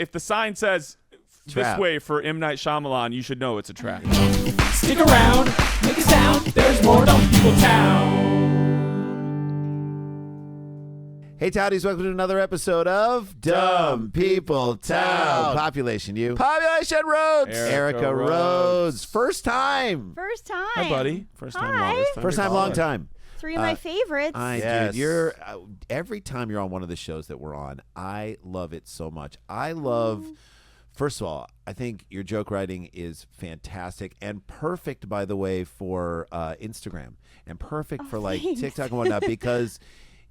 if the sign says Trap. this way for M. Night Shyamalan, you should know it's a trap. Stick around, make a sound. There's more Dumb People Town. Hey, Towdies, welcome to another episode of Dumb People Town. Population, you. Population Rhodes. Erica Rhodes. First time. Hi, buddy. First Hi. time, longest. First time, long time. Three of my favorites. Dude, you're every time you're on one of the shows that we're on, I love it so much. I love, first of all, I think your joke writing is fantastic and perfect, by the way, for Instagram and perfect for like thanks. TikTok and whatnot because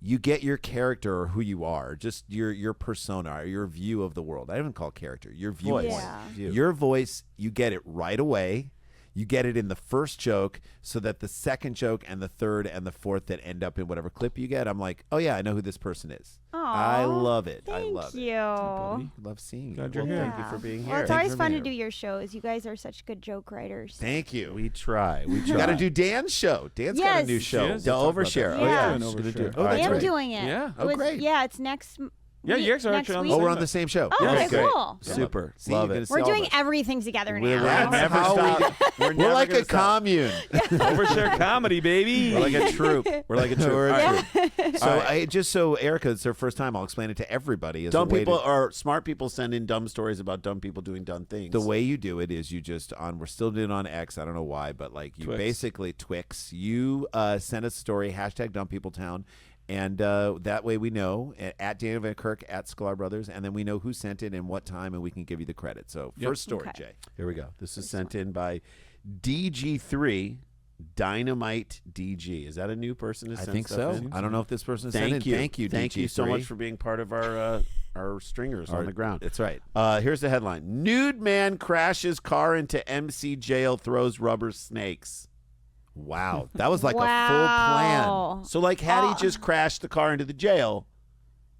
you get your character or who you are, just your persona, or your view of the world. I don't call it character, your viewpoint. Yeah. Your voice, you get it right away. You get it in the first joke so that the second joke and the third and the fourth that end up in whatever clip you get, I'm like, oh, yeah, I know who this person is. I love it. I love Thank you. it. Love seeing you. Glad you're Well, here. thank you for being here. Well, it's Thank you always for fun to being do here. your shows. You guys are such good joke writers. Thank you. We try. We You try. got to do Dan's show. Dan's got a new Yes. show. She is. The Let's talk about overshare. that. Oh, Yeah. yeah. She's gonna do an Overshare. Oh, I that's am right. doing it. Yeah. Oh, great. Yeah, it's next Yeah, you guys are next actually on the week. Oh, same we're on the same show. Oh, okay, great. cool. Super. See, Love you're it. gonna We're see all doing this. everything together now. We're That's never how stop. We're never like gonna a stop. commune. Overshare comedy, baby. We're like a troop. We're like a troop. We're a All right. troop. So I just so Erica, it's her first time. I'll explain it to everybody. As Dumb a way people to, or smart people send in dumb stories about dumb people doing dumb things. the way you do it is you just we're still doing it on X. I don't know why, but like you Twix. basically Twix. You send us a story #DumbPeopleTown. And that way we know at Daniel Van Kirk at Sklar Brothers, and then we know who sent it and what time, and we can give you the credit. So first story, Okay. Jay. Here we go. This is sent in by DG3 Dynamite DG. Is that a new person? To I send think stuff so. in? I don't know if this person sent Thank it. you. Thank you, Thank you so DG3. much for being part of our stringers on the ground. That's right. Here's the headline: Nude man crashes car into MC jail, throws rubber snakes. Wow, that was like a full Wow. plan. So, like, had he just crashed the car into the jail,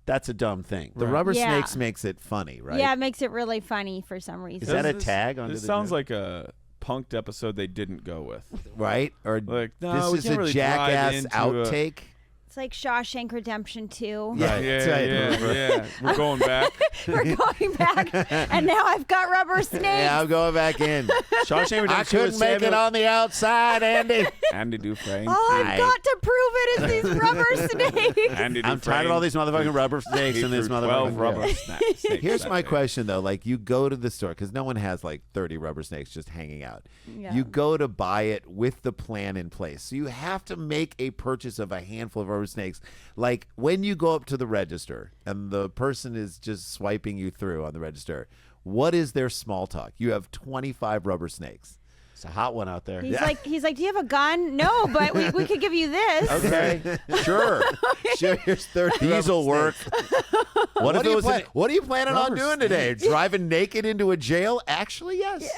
that's a dumb thing. The rubber Yeah. snakes makes it funny, right? Yeah, it makes it really funny for some reason. Is that a This- tag onto This the sounds joke? like a punked episode they didn't go with. Right? Or Like, no, this we is can't a really drive jackass into outtake. It's like Shawshank Redemption 2. Yeah, Yeah, that's right. yeah. We're going back. We're going back, and now I've got rubber snakes. Yeah, I'm going back in. Shawshank Redemption. I couldn't with make it Samuel- on the outside, Andy. Andy Dufresne. All I've Hi. got to prove it is these rubber snakes. Andy I'm tired of all these motherfucking rubber snakes He and this threw motherfucking 12 rubber snakes. Here's my question, though. Like, you go to the store, because no one has, like, 30 rubber snakes just hanging out. Yeah. You go to buy it with the plan in place. So you have to make a purchase of a handful of rubber snakes. Like, when you go up to the register and the person is just swiping you through on the register, what is their small talk? You have 25 rubber snakes. It's a hot one out there. He's like, do you have a gun? No, but we could give you this. Okay, sure. Sure, here's 30 These will rubber work. snakes. What if it was What are you planning on Rubber doing today? Driving naked into a jail? Actually, yes.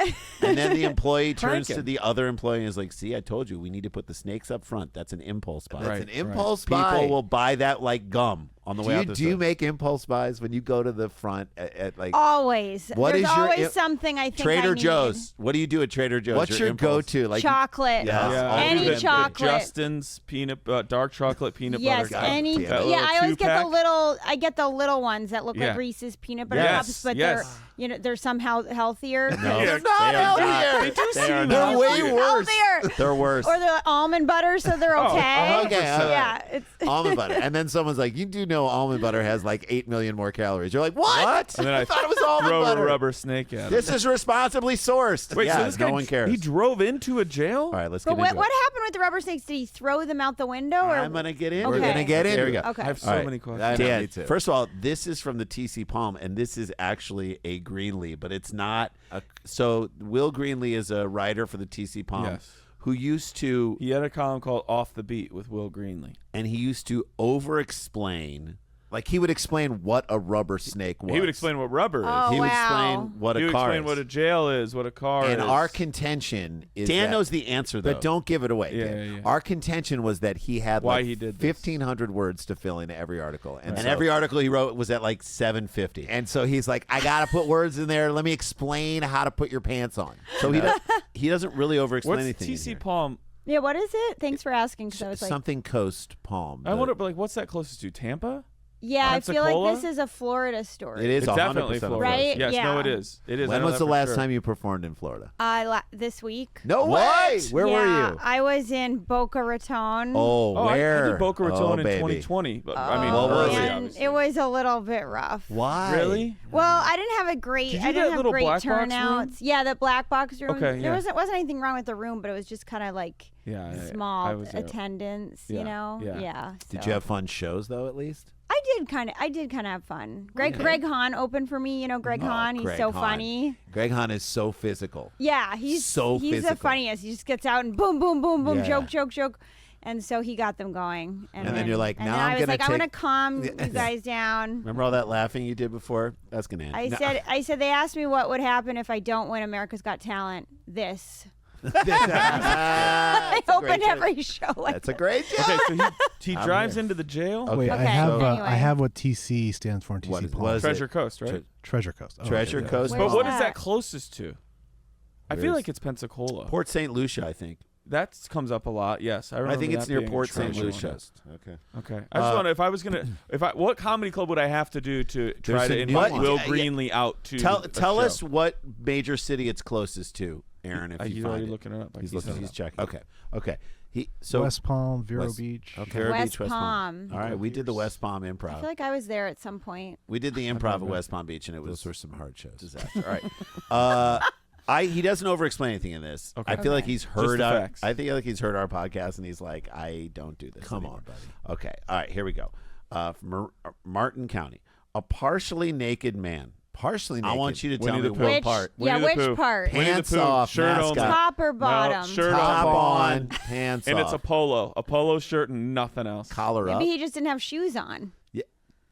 and then the employee turns Cranking. to the other employee and is like, see, I told you, we need to put the snakes up front. That's an impulse buy. Right. It's an impulse buy. People will buy that like gum on the way out the Do you store. make impulse buys when you go to the front at like? Always. What There's is your always im- something I think I Trader need. Joe's. What do you do at Trader Joe's? What's your impulse? go-to? Like Chocolate. Yeah. Yeah, Any the chocolate. Justin's dark chocolate peanut Yes, butter. any. damn it. That Yeah, I always get the two-pack. little. I get the little ones that look Yeah. like Reese's peanut butter Yes, cups, but yes. they're somehow healthier. No, They're not they are healthier. not. They do They seem are They're not. way worse. Healthier. They're worse. Or the almond butter, so they're Oh, okay. okay, Yeah, it's. almond butter, and then someone's like, "You do know almond butter has like 8 million more calories." You're like, "What?" And then I thought it was almond throw butter. a rubber snake at him. This is responsibly sourced. Wait, yeah, so this no guy, one cares. he drove into a jail? All right, let's But get what into what it. happened with the rubber snakes? Did he throw them out the window? Or I'm gonna get in. We're Okay. gonna get into There we it. go. Okay. I have so All right. many questions. I know, Dan, me too. first of all, this is from the TC Palm, and this is actually a Greenlee, but it's not. So Will Greenlee is a writer for the TC Palm Yes. who used to, He had a column called Off the Beat with Will Greenlee. and he used to over-explain. Like he would explain what a rubber snake was. He would explain what rubber is. Oh, He would wow. explain what He a would car explain is. what a jail is, what a car And is. our contention is Dan that, knows the answer, though. but don't give it away. Yeah, Dan. yeah. Our contention was that he had Why like he did this. 1,500 words to fill into every article, And so- every article he wrote was at like 750. And so he's like, I gotta put words in there. Let me explain how to put your pants on. So he doesn't really over-explain What's anything. in TC here. Palm? Yeah, what is it? Thanks for asking. Because I was like, Something Coast Palm. I wonder, but like, what's that closest to? Tampa? Yeah, I feel Pensacola? like this is a Florida story. It is It's 100% definitely Florida. Right? Yes, Yeah. no, it is. It is. I When know was that the for last sure. time you performed in Florida? This week. No way. Where were you? I was in Boca Raton. Oh, Oh, where? I did Boca Raton in baby. 2020. But, I mean, what was early, it? man, obviously. it was a little bit rough. Why? Really? Well, I didn't have a great. Did you I do that didn't have little great black box room? turnouts. Yeah, the black box room. Okay, There yeah. wasn't anything wrong with the room, but it was just kind of like Yeah, small I was there. attendance. Yeah, You know. yeah. Did so. you have fun shows though? At least. I did kind of have fun. Greg Hahn opened for me. You know Greg Hahn. He's Greg so Hahn. funny. Greg Hahn is so physical. Yeah, he's the physical. funniest. He just gets out and boom, boom, boom, boom, Yeah. joke. And so he got them going. And then you're like, and now then I'm I was gonna like, I'm gonna take- calm you guys down. Remember all that laughing you did before? That's gonna end. I said they asked me what would happen if I don't win America's Got Talent. This. I opened every show like That's a great job. Okay, so he drives into the jail. Okay. Wait, Okay, I have anyway. I have what TC stands for in What TC is- Palm. what is Treasure Coast, right? Tre- Treasure Coast. Oh, Treasure okay. Coast. Where's But what is that? that closest to? I feel Where's- like it's Pensacola. Port St. Lucia, I think. That comes up a lot. Yes, I I remember. think it's that near being a Port St. treasure Lucia. one. Okay. Okay, I just wonder if I was gonna, what comedy club would I have to do to try to a new invite one. Will Yeah, yeah. Greenlee out to Tell a us show? what major city it's closest to, Aaron. If He's you already find it. looking it up. He's Like he looking. said. He's checking. Okay. Okay. So West Palm, Vero West- Beach. Okay. Vero West Beach, West Palm. All right, we did the West Palm Improv. I feel like I was there at some point. We did the improv at West Palm Beach, and it was Those were some hard shows. disaster. All right. He doesn't over-explain anything in this. Okay. I feel like Okay. he's heard the our. facts. I think he's heard our podcast, and he's like, I don't do this. Come anymore. on, buddy. Okay. All right. Here we go. From Martin County, a partially naked man. Partially naked. I want you to tell Winnie me the Pooh. what Which part. yeah, Winnie the which Pooh. part? Winnie the Pants Pooh, off, shirt mascot. only. Top or bottom? No, shirt Top off, on, pants and off. it's a polo shirt and nothing else. collar up. Maybe he just didn't have shoes on.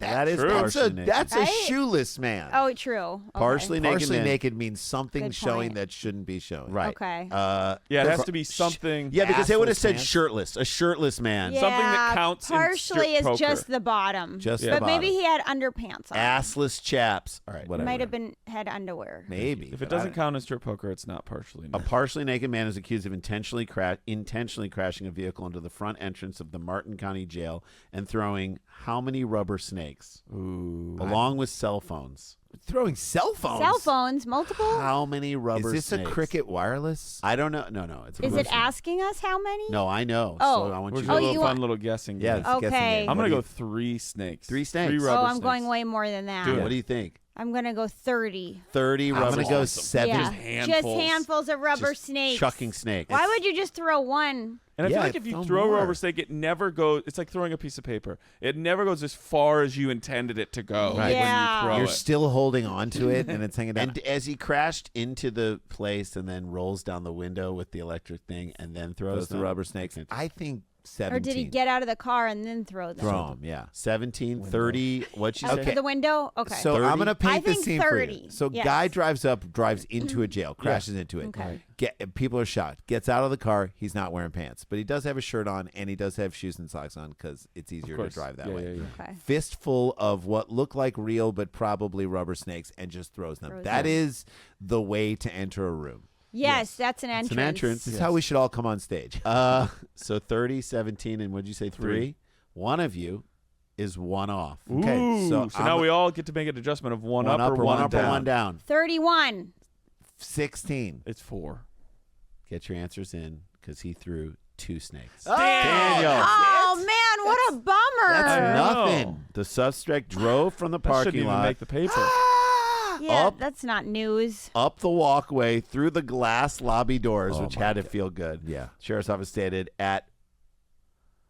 That is True. partially naked. That's a Right? shoeless man. Oh, true. Okay. Partially naked Partially man. naked means something Good showing point. that shouldn't be showing. Right. Okay. Yeah, it has to be something. Yeah, because they would have said pants. shirtless. A shirtless man. Yeah, something that counts in partially strip is poker. just the bottom. Just Yeah. the But maybe bottom. he had underpants on. Assless chaps. All right. Whatever. Might have been had underwear. Maybe. If it but I doesn't count as strip poker, it's not partially. A naked. partially naked man is accused of intentionally crashing a vehicle into the front entrance of the Martin County Jail and throwing how many rubber snakes? Ooh. Along with cell phones. throwing cell phones. Cell phones, multiple. How many rubber Is this snakes? a Cricket Wireless? I don't know. No. It's a Is rubber it snake. asking us how many? No, I know. Oh. So I want We're you doing to a you little want- fun little guessing. Yeah, game. it's a guessing Okay. game. I'm What gonna do go you- 3 snakes. 3 snakes? Three Oh, rubber I'm snakes. going way more than that. Do it. What do you think? I'm gonna go 30. 30 I'm rubber gonna go snakes. 7. Yeah, Just handfuls. handfuls of rubber Just snakes. Chucking snakes. Why would you just throw one? And I Yeah, feel like if you throw throw a more. rubber snake, it never goes. It's like throwing a piece of paper. It never goes as far as you intended it to go. Right. Yeah. When you You're throw it. still holding on to it, and it's hanging down. And as he crashed into the place and then rolls down the window with the electric thing and then throws throws the them. rubber snakes. I think 17. Or did he get out of the car and then throw them? throw 'em, yeah. 17, 30. What'd you Out say? through the window? Okay. So 30? I'm going to paint I the think scene for 30, you. So yes. guy drives into a jail, crashes into it. Okay. People are shocked. Gets out of the car. He's not wearing pants, but he does have a shirt on, and he does have shoes and socks on because it's easier to course. drive that Yeah, way. yeah, yeah. Okay. Fistful of what look like real but probably rubber snakes, and just throws them. Throws That them. is the way to enter a room. Yes, that's an entrance. It's an entrance. This is how we should all come on stage. So 30, 17, and what'd you say? 3? One of you is one off. Okay, Ooh, so now I'm- we all get to make an adjustment of one up or one up down. or one down. 31. 16. It's 4. Get your answers in because he threw 2 snakes. Daniel. Oh, man, what a bummer. That's I know. nothing. The suspect drove from the That parking shouldn't even lot make the paper. Yeah, Up. that's not news. up the walkway through the glass lobby doors, Oh which my had to God. feel good. Yeah. Sheriff's office stated at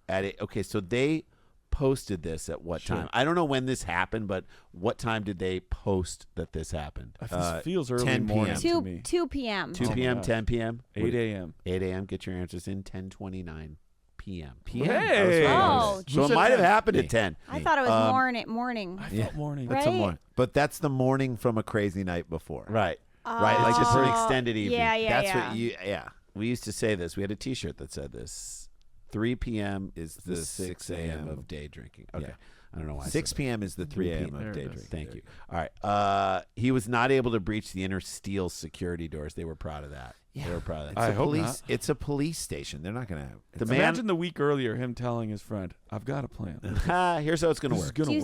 it. Okay, so they posted this at what Sure. time? I don't know when this happened, but what time did they post that this happened? This feels early 10 morning p.m. to 2 me. 2 p.m. 2 Oh my p.m., gosh. 10 p.m., 8 a.m. 8 a.m. Get your answers in. 10:29 p.m. Hey. Oh, So it might have happened at 10. I thought it was morning. I Yeah. felt morning. That's a Right? morning. But that's the morning from a crazy night before. Right. Right, It's like just an Oh, extended evening. Yeah, yeah, That's yeah. what you, yeah. We used to say this. We had a T-shirt that said this. 3 p.m. is the 6 a.m. of day drinking. Okay. Yeah. I don't know why. I said 6 that. p.m. is the 3 a.m. There of it is. daydream. Thank you. All right. He was not able to breach the inner steel security doors. They were proud of that. Yeah. They were proud of It's that. I a hope police. not. It's a police station. They're not gonna. The man. Imagine the week earlier him telling his friend, "I've got a plan. Here's how it's going to This is work. gonna Do you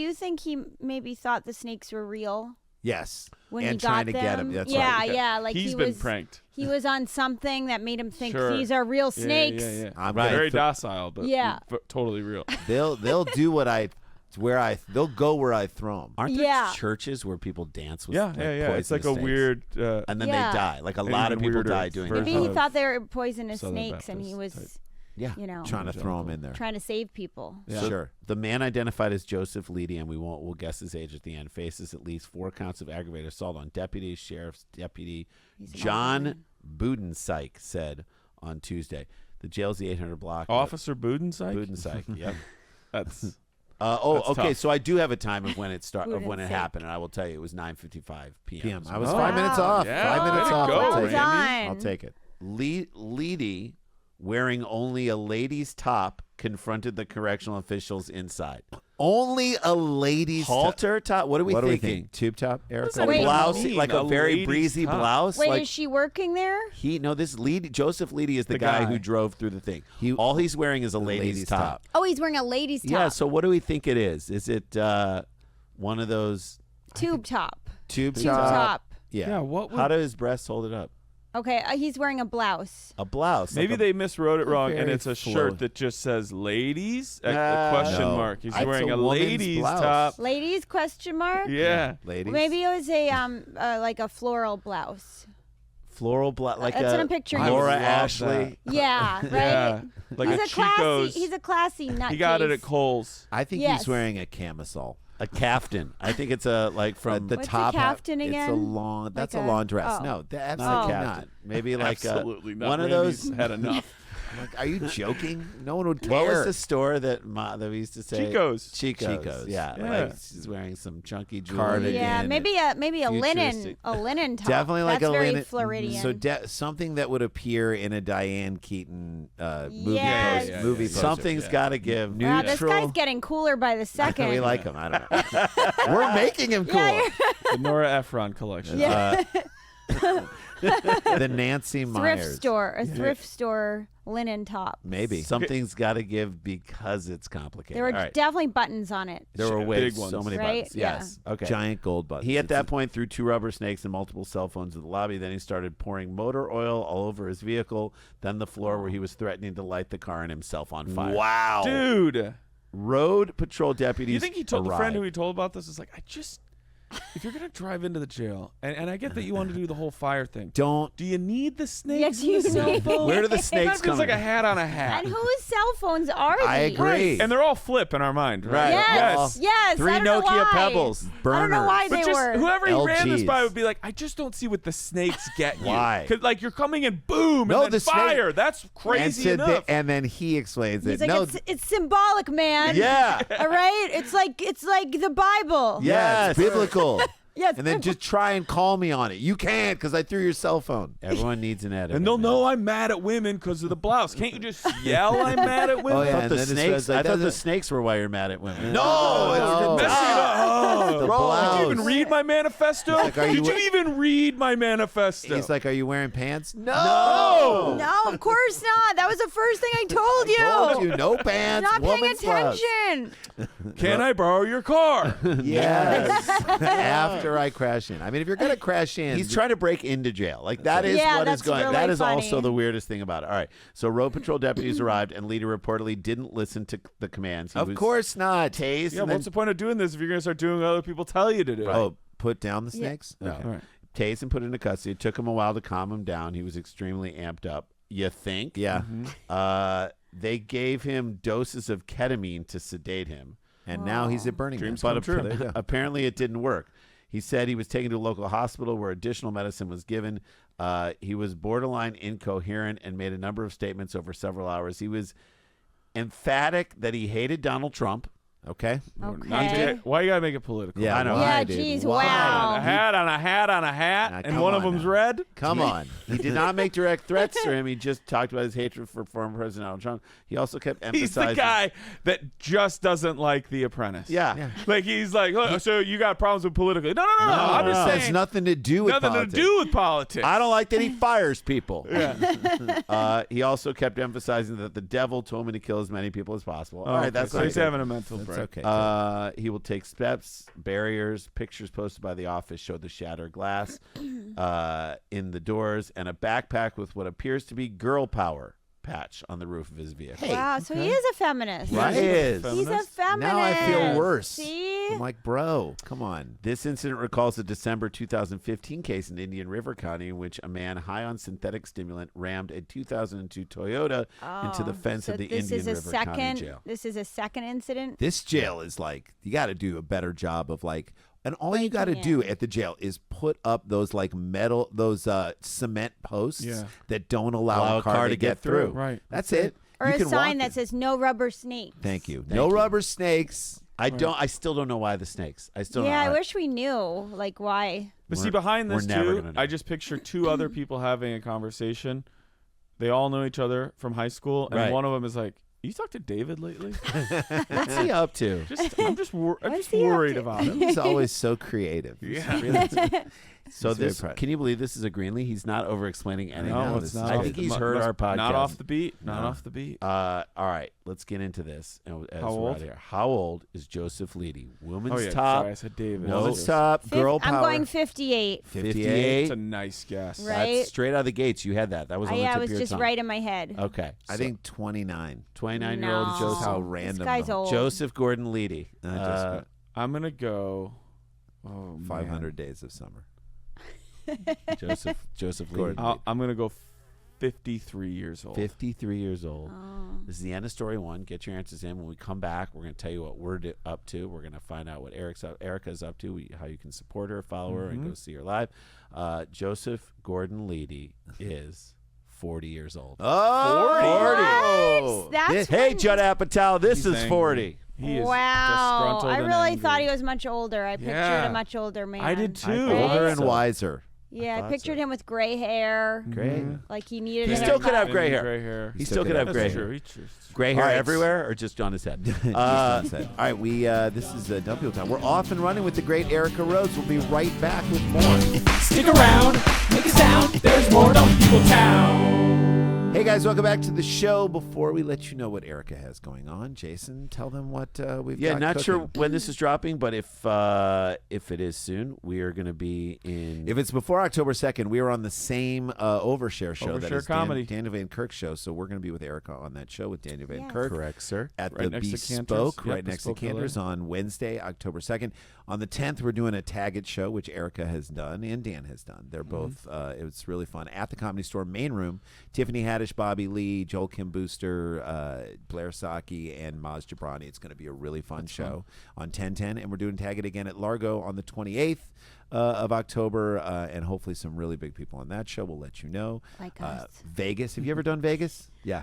work." think he maybe thought the snakes were real Yes. when and he got trying to them? get him. That's yeah, right. yeah. Like He's he been was pranked. He was on something that made him think Sure. these are real Yeah, snakes. Yeah, yeah. I'm Right. Very gonna docile, but Yeah. totally real. they'll do what I they'll go where I throw them. Aren't there Yeah. churches where people dance with Yeah, like, yeah. It's like a poisonous snakes? weird. And then Yeah. they die. Like a Maybe lot of even people weirder die doing version. that. Maybe he of thought they were poisonous Southern snakes, and he Baptist was, Yeah, you know, trying to throw them in there. trying to save people. Yeah. Sure. The man identified as Joseph Leedy, and we'll guess his age at the end, faces at least 4 counts of aggravated assault on deputies. Sheriff's Deputy He's an John awful Budensyke said on Tuesday. The jail's the 800 block. Officer Budensyke. Budensyke, yep. That's That's tough. So I do have a time of when it Budensyke. happened, and I will tell you it was 9:55 p.m. PM. So I was Oh. 5 minutes Wow. off. Yeah, 5 minutes way to off. go, I'll Well take it. Randy. I'll take it. Leedy, wearing only a lady's top, confronted the correctional officials inside. Only a lady's Halter top. What are we What do we thinking? think? Tube top, Erica? A Wait. blouse, mean? like a A very lady's breezy top. blouse. Wait, like is she working there? this Leedy, Joseph Leedy is the The guy guy. who drove through the thing. All he's wearing is a lady's top. Oh, he's wearing a lady's top. Yeah. So what do we think it is? Is it one of those? Tube top. Tube Tube top. top. Yeah. yeah. What? How Would, do his breasts hold it up? Okay, he's wearing a blouse. A blouse. maybe like they miswrote it wrong, and very it's a flow- shirt that just says "ladies" a question No. mark. He's It's wearing a a woman's ladies blouse. top. Ladies? Question mark. Yeah. Ladies. Maybe it was a like a floral blouse. floral blouse, like That's a what I'm picturing. Laura love Ashley. Yeah, right. Yeah. Like he's a a classy. Chico's. He's a classy nut. He got it at Kohl's. I think Yes. he's wearing a camisole. A caftan. I think it's a like from the What's a top half- caftan It's a again? long. That's Like a a- long dress. oh. No, that's not a absolutely caftan. not. Maybe like Absolutely not. one of Randy's those. had enough. I'm like, are you joking? No one would care. What was the store that we used to say? Chico's. Chico's. Yeah. Yeah. Like she's wearing some chunky jewelry. Cardigan. Yeah, maybe a Futuristic. linen top. Definitely like That's a very linen. Floridian. So something that would appear in a Diane Keaton movie Yes. poster. Movie poster. Something's got to give. wow, this neutral- guy's getting cooler by the second. we like him. I don't know. We're making him cool. Yeah, The Nora Ephron collection. Yeah. The Nancy Myers. thrift store linen top. Maybe. Something's got to give because it's complicated. There were All right. definitely buttons on it. There were Big wigs, ones. so many Right? buttons. Yeah. Yes. Okay. Giant gold buttons. He at It's that point threw 2 rubber snakes and multiple cell phones at the lobby. Then he started pouring motor oil all over his vehicle, then the floor where he was threatening to light the car and himself on fire. Wow. Dude. Road patrol deputies. You think he told the friend arrived. who he told about this is like, if you're gonna drive into the jail, and I get that you want to do the whole fire thing. Don't. Do you need the snakes? Yes, in the you cell need- phone? Where do the It snakes feels come like in? a hat on a hat. And whose cell phones are these? I agree. And they're all flip in our mind, right? Right. Yes, yes. 3 I don't know Nokia why. Pebbles. I don't know why But they just were. whoever he ran this by LGs. would be like, I just don't see what the snakes get you. Why? Because like you're coming in, boom, No, and then the snake- fire. That's crazy enough. And then he explains He's it. like, No, it's symbolic, man. Yeah. All right. It's like the Bible. yeah, it's Yes. biblical. Yes. And then just try and call me on it. You can't because I threw your cell phone. Everyone needs an editor. And they'll man. know I'm mad at women because of the blouse. Can't you just yell I'm mad at women? Oh, I yeah. thought and the then it snakes. says, like, I thought the doesn't- snakes were why you're mad at women. No, You're messing it up. Oh, The Did you even blouse. read my manifesto? like, are you Did you even read my manifesto? He's like, are you wearing pants? no. No, of course not. That was the first thing I told you. Told you, no pants. Not paying woman's blouse. attention. Can I borrow your car? Yes. After I crash in. I mean, if you're gonna crash in, He's trying to break into jail. Like that is Yeah, what is that's going. really That is funny. also the weirdest thing about it. All right. So road patrol deputies arrived, and Leader reportedly didn't listen to the commands. He Of was course not. tased. Yeah, and then what's the point of doing this if you're going to start doing what other people tell you to do? Oh, put down the Yeah. snakes. Okay. All right. tased and put into custody. It took him a while to calm him down. He was extremely amped up. You think? Yeah. They gave him doses of ketamine to sedate him. And now he's at Burning Dreams Man. come true. There you go. Apparently, it didn't work. He said he was taken to a local hospital where additional medicine was given. He was borderline incoherent and made a number of statements over several hours. He was emphatic that he hated Donald Trump. Okay. Okay. Why you gotta make it political? Yeah, I know. why, Yeah, dude? geez, Why? wow. A hat on a hat on a hat, Now, and come one of on them's now. red. Come on. He did not make direct threats to him. He just talked about his hatred for former President Donald Trump. He also kept He's emphasizing. the guy that just doesn't like The Apprentice. Yeah. Like he's like, "Look, so you got problems with politically? No. I'm just It has saying nothing to do with nothing politics. to do with politics. I don't like that he fires people. Yeah. He also kept emphasizing that the devil told me to kill as many people as possible. All right, that's so not he's good. having a mental That's break. okay. He will take steps, barriers, pictures posted by the office show the shattered glass in the doors, and a backpack with what appears to be girl power patch on the roof of his vehicle. Wow, so he is a feminist. Right? He is. He's a feminist. Now I feel worse. See? I'm like, bro, come on. This incident recalls a December 2015 case in Indian River County in which a man high on synthetic stimulant rammed a 2002 Toyota into the fence so of the this Indian is a River second, County Jail. This is a second incident. This jail is like, you got to do a better job of like, and all you got to Breaking do in. at the jail is put up those like metal, those cement posts Yeah. that don't allow a car to get through. Right. That's it. Or You a can sign walk that in. says no rubber snakes. Thank you. Thank No you. rubber snakes. I still don't know why the snakes. I still don't Yeah, know. I wish we knew. Like, why? But We're- see, behind we're this never too, gonna know. I just picture two other people having a conversation. They all know each other from high school, and Right. one of them is like, "You talked to David lately?" What's he up to? I'm just What's he up worried to? about him. He's always so creative. Yeah. So He's very this, proud. can you believe this is a Greenlee? He's not over explaining anything. know, No, this it's is not. I off- think he's mu- heard must- our podcast. Not off the beat. Not No. off the beat. All right, let's get into this. As How we're old? out here. How old is Joseph Leedy? Woman's Oh yeah, top. sorry, I said David. Woman's It's top. Girl I'm power. going 58. 58. a nice guess. Right. That's straight out of the gates. You had that. That was on the Yeah, tip it was of your just tongue. right in my head. Okay. I think 29. 29-year-old No. Joseph. How This random. guy's though. old. Joseph Gordon Leedy. I'm gonna go. Oh, 500 days of summer. Joseph Gordon. Leedy. I'm gonna go 53 years old. 53 years old. Oh. This is the end of story one. Get your answers in. When we come back, we're going to tell you what we're up to. We're going to find out what Erica's up to, how you can support her, follow her, and go see her live. Joseph Gordon Leedy is 40 years old. Oh, 40. That's Hey, when- Judd Apatow, this He's is angry. 40. He is Wow. disgruntled I and really angry. thought he was much older. I pictured Yeah. a much older man. I did too. older Right? and wiser. Yeah, I thought pictured so. him with gray hair. Great. Like he needed He a still could have haircut. gray hair. Gray hair. He still could have That's gray true. hair. He just- Gray hair All right. everywhere or just on his head? All right, we this is Dumb People Time. We're off and running with the great Erica Rhodes. We'll be right back with more. Stick around, make a sound. There's more Dumb People Town. Hey guys, welcome back to the show. Before we let you know what Erica has going on, Jason, tell them what we've Yeah, got not cooking. sure when this is dropping, but if it is soon, we are going to be in. If it's before October 2nd, we are on the same Overshare show. That Overshare is Comedy. Daniel Van Kirk's show. So we're going to be with Erica on that show with Daniel Van Yes. Kirk. Correct, sir. At Right the next to Bespoke, Cantor's. Yep, right next to Bespoke Cantor's LA. on Wednesday, October 2nd. On the 10th, we're doing a Tag It show, which Erica has done and Dan has done. They're both, it was really fun. At the Comedy Store main room, Tiffany Haddish, Bobby Lee, Joel Kim Booster, Blair Saki, and Maz Jabrani. It's going to be a really fun show on 10/10. And we're doing Tag It again at Largo on the 28th. Of October, and hopefully some really big people on that show. We'll let you know. Like us. Vegas. Have you ever done Vegas? Yeah.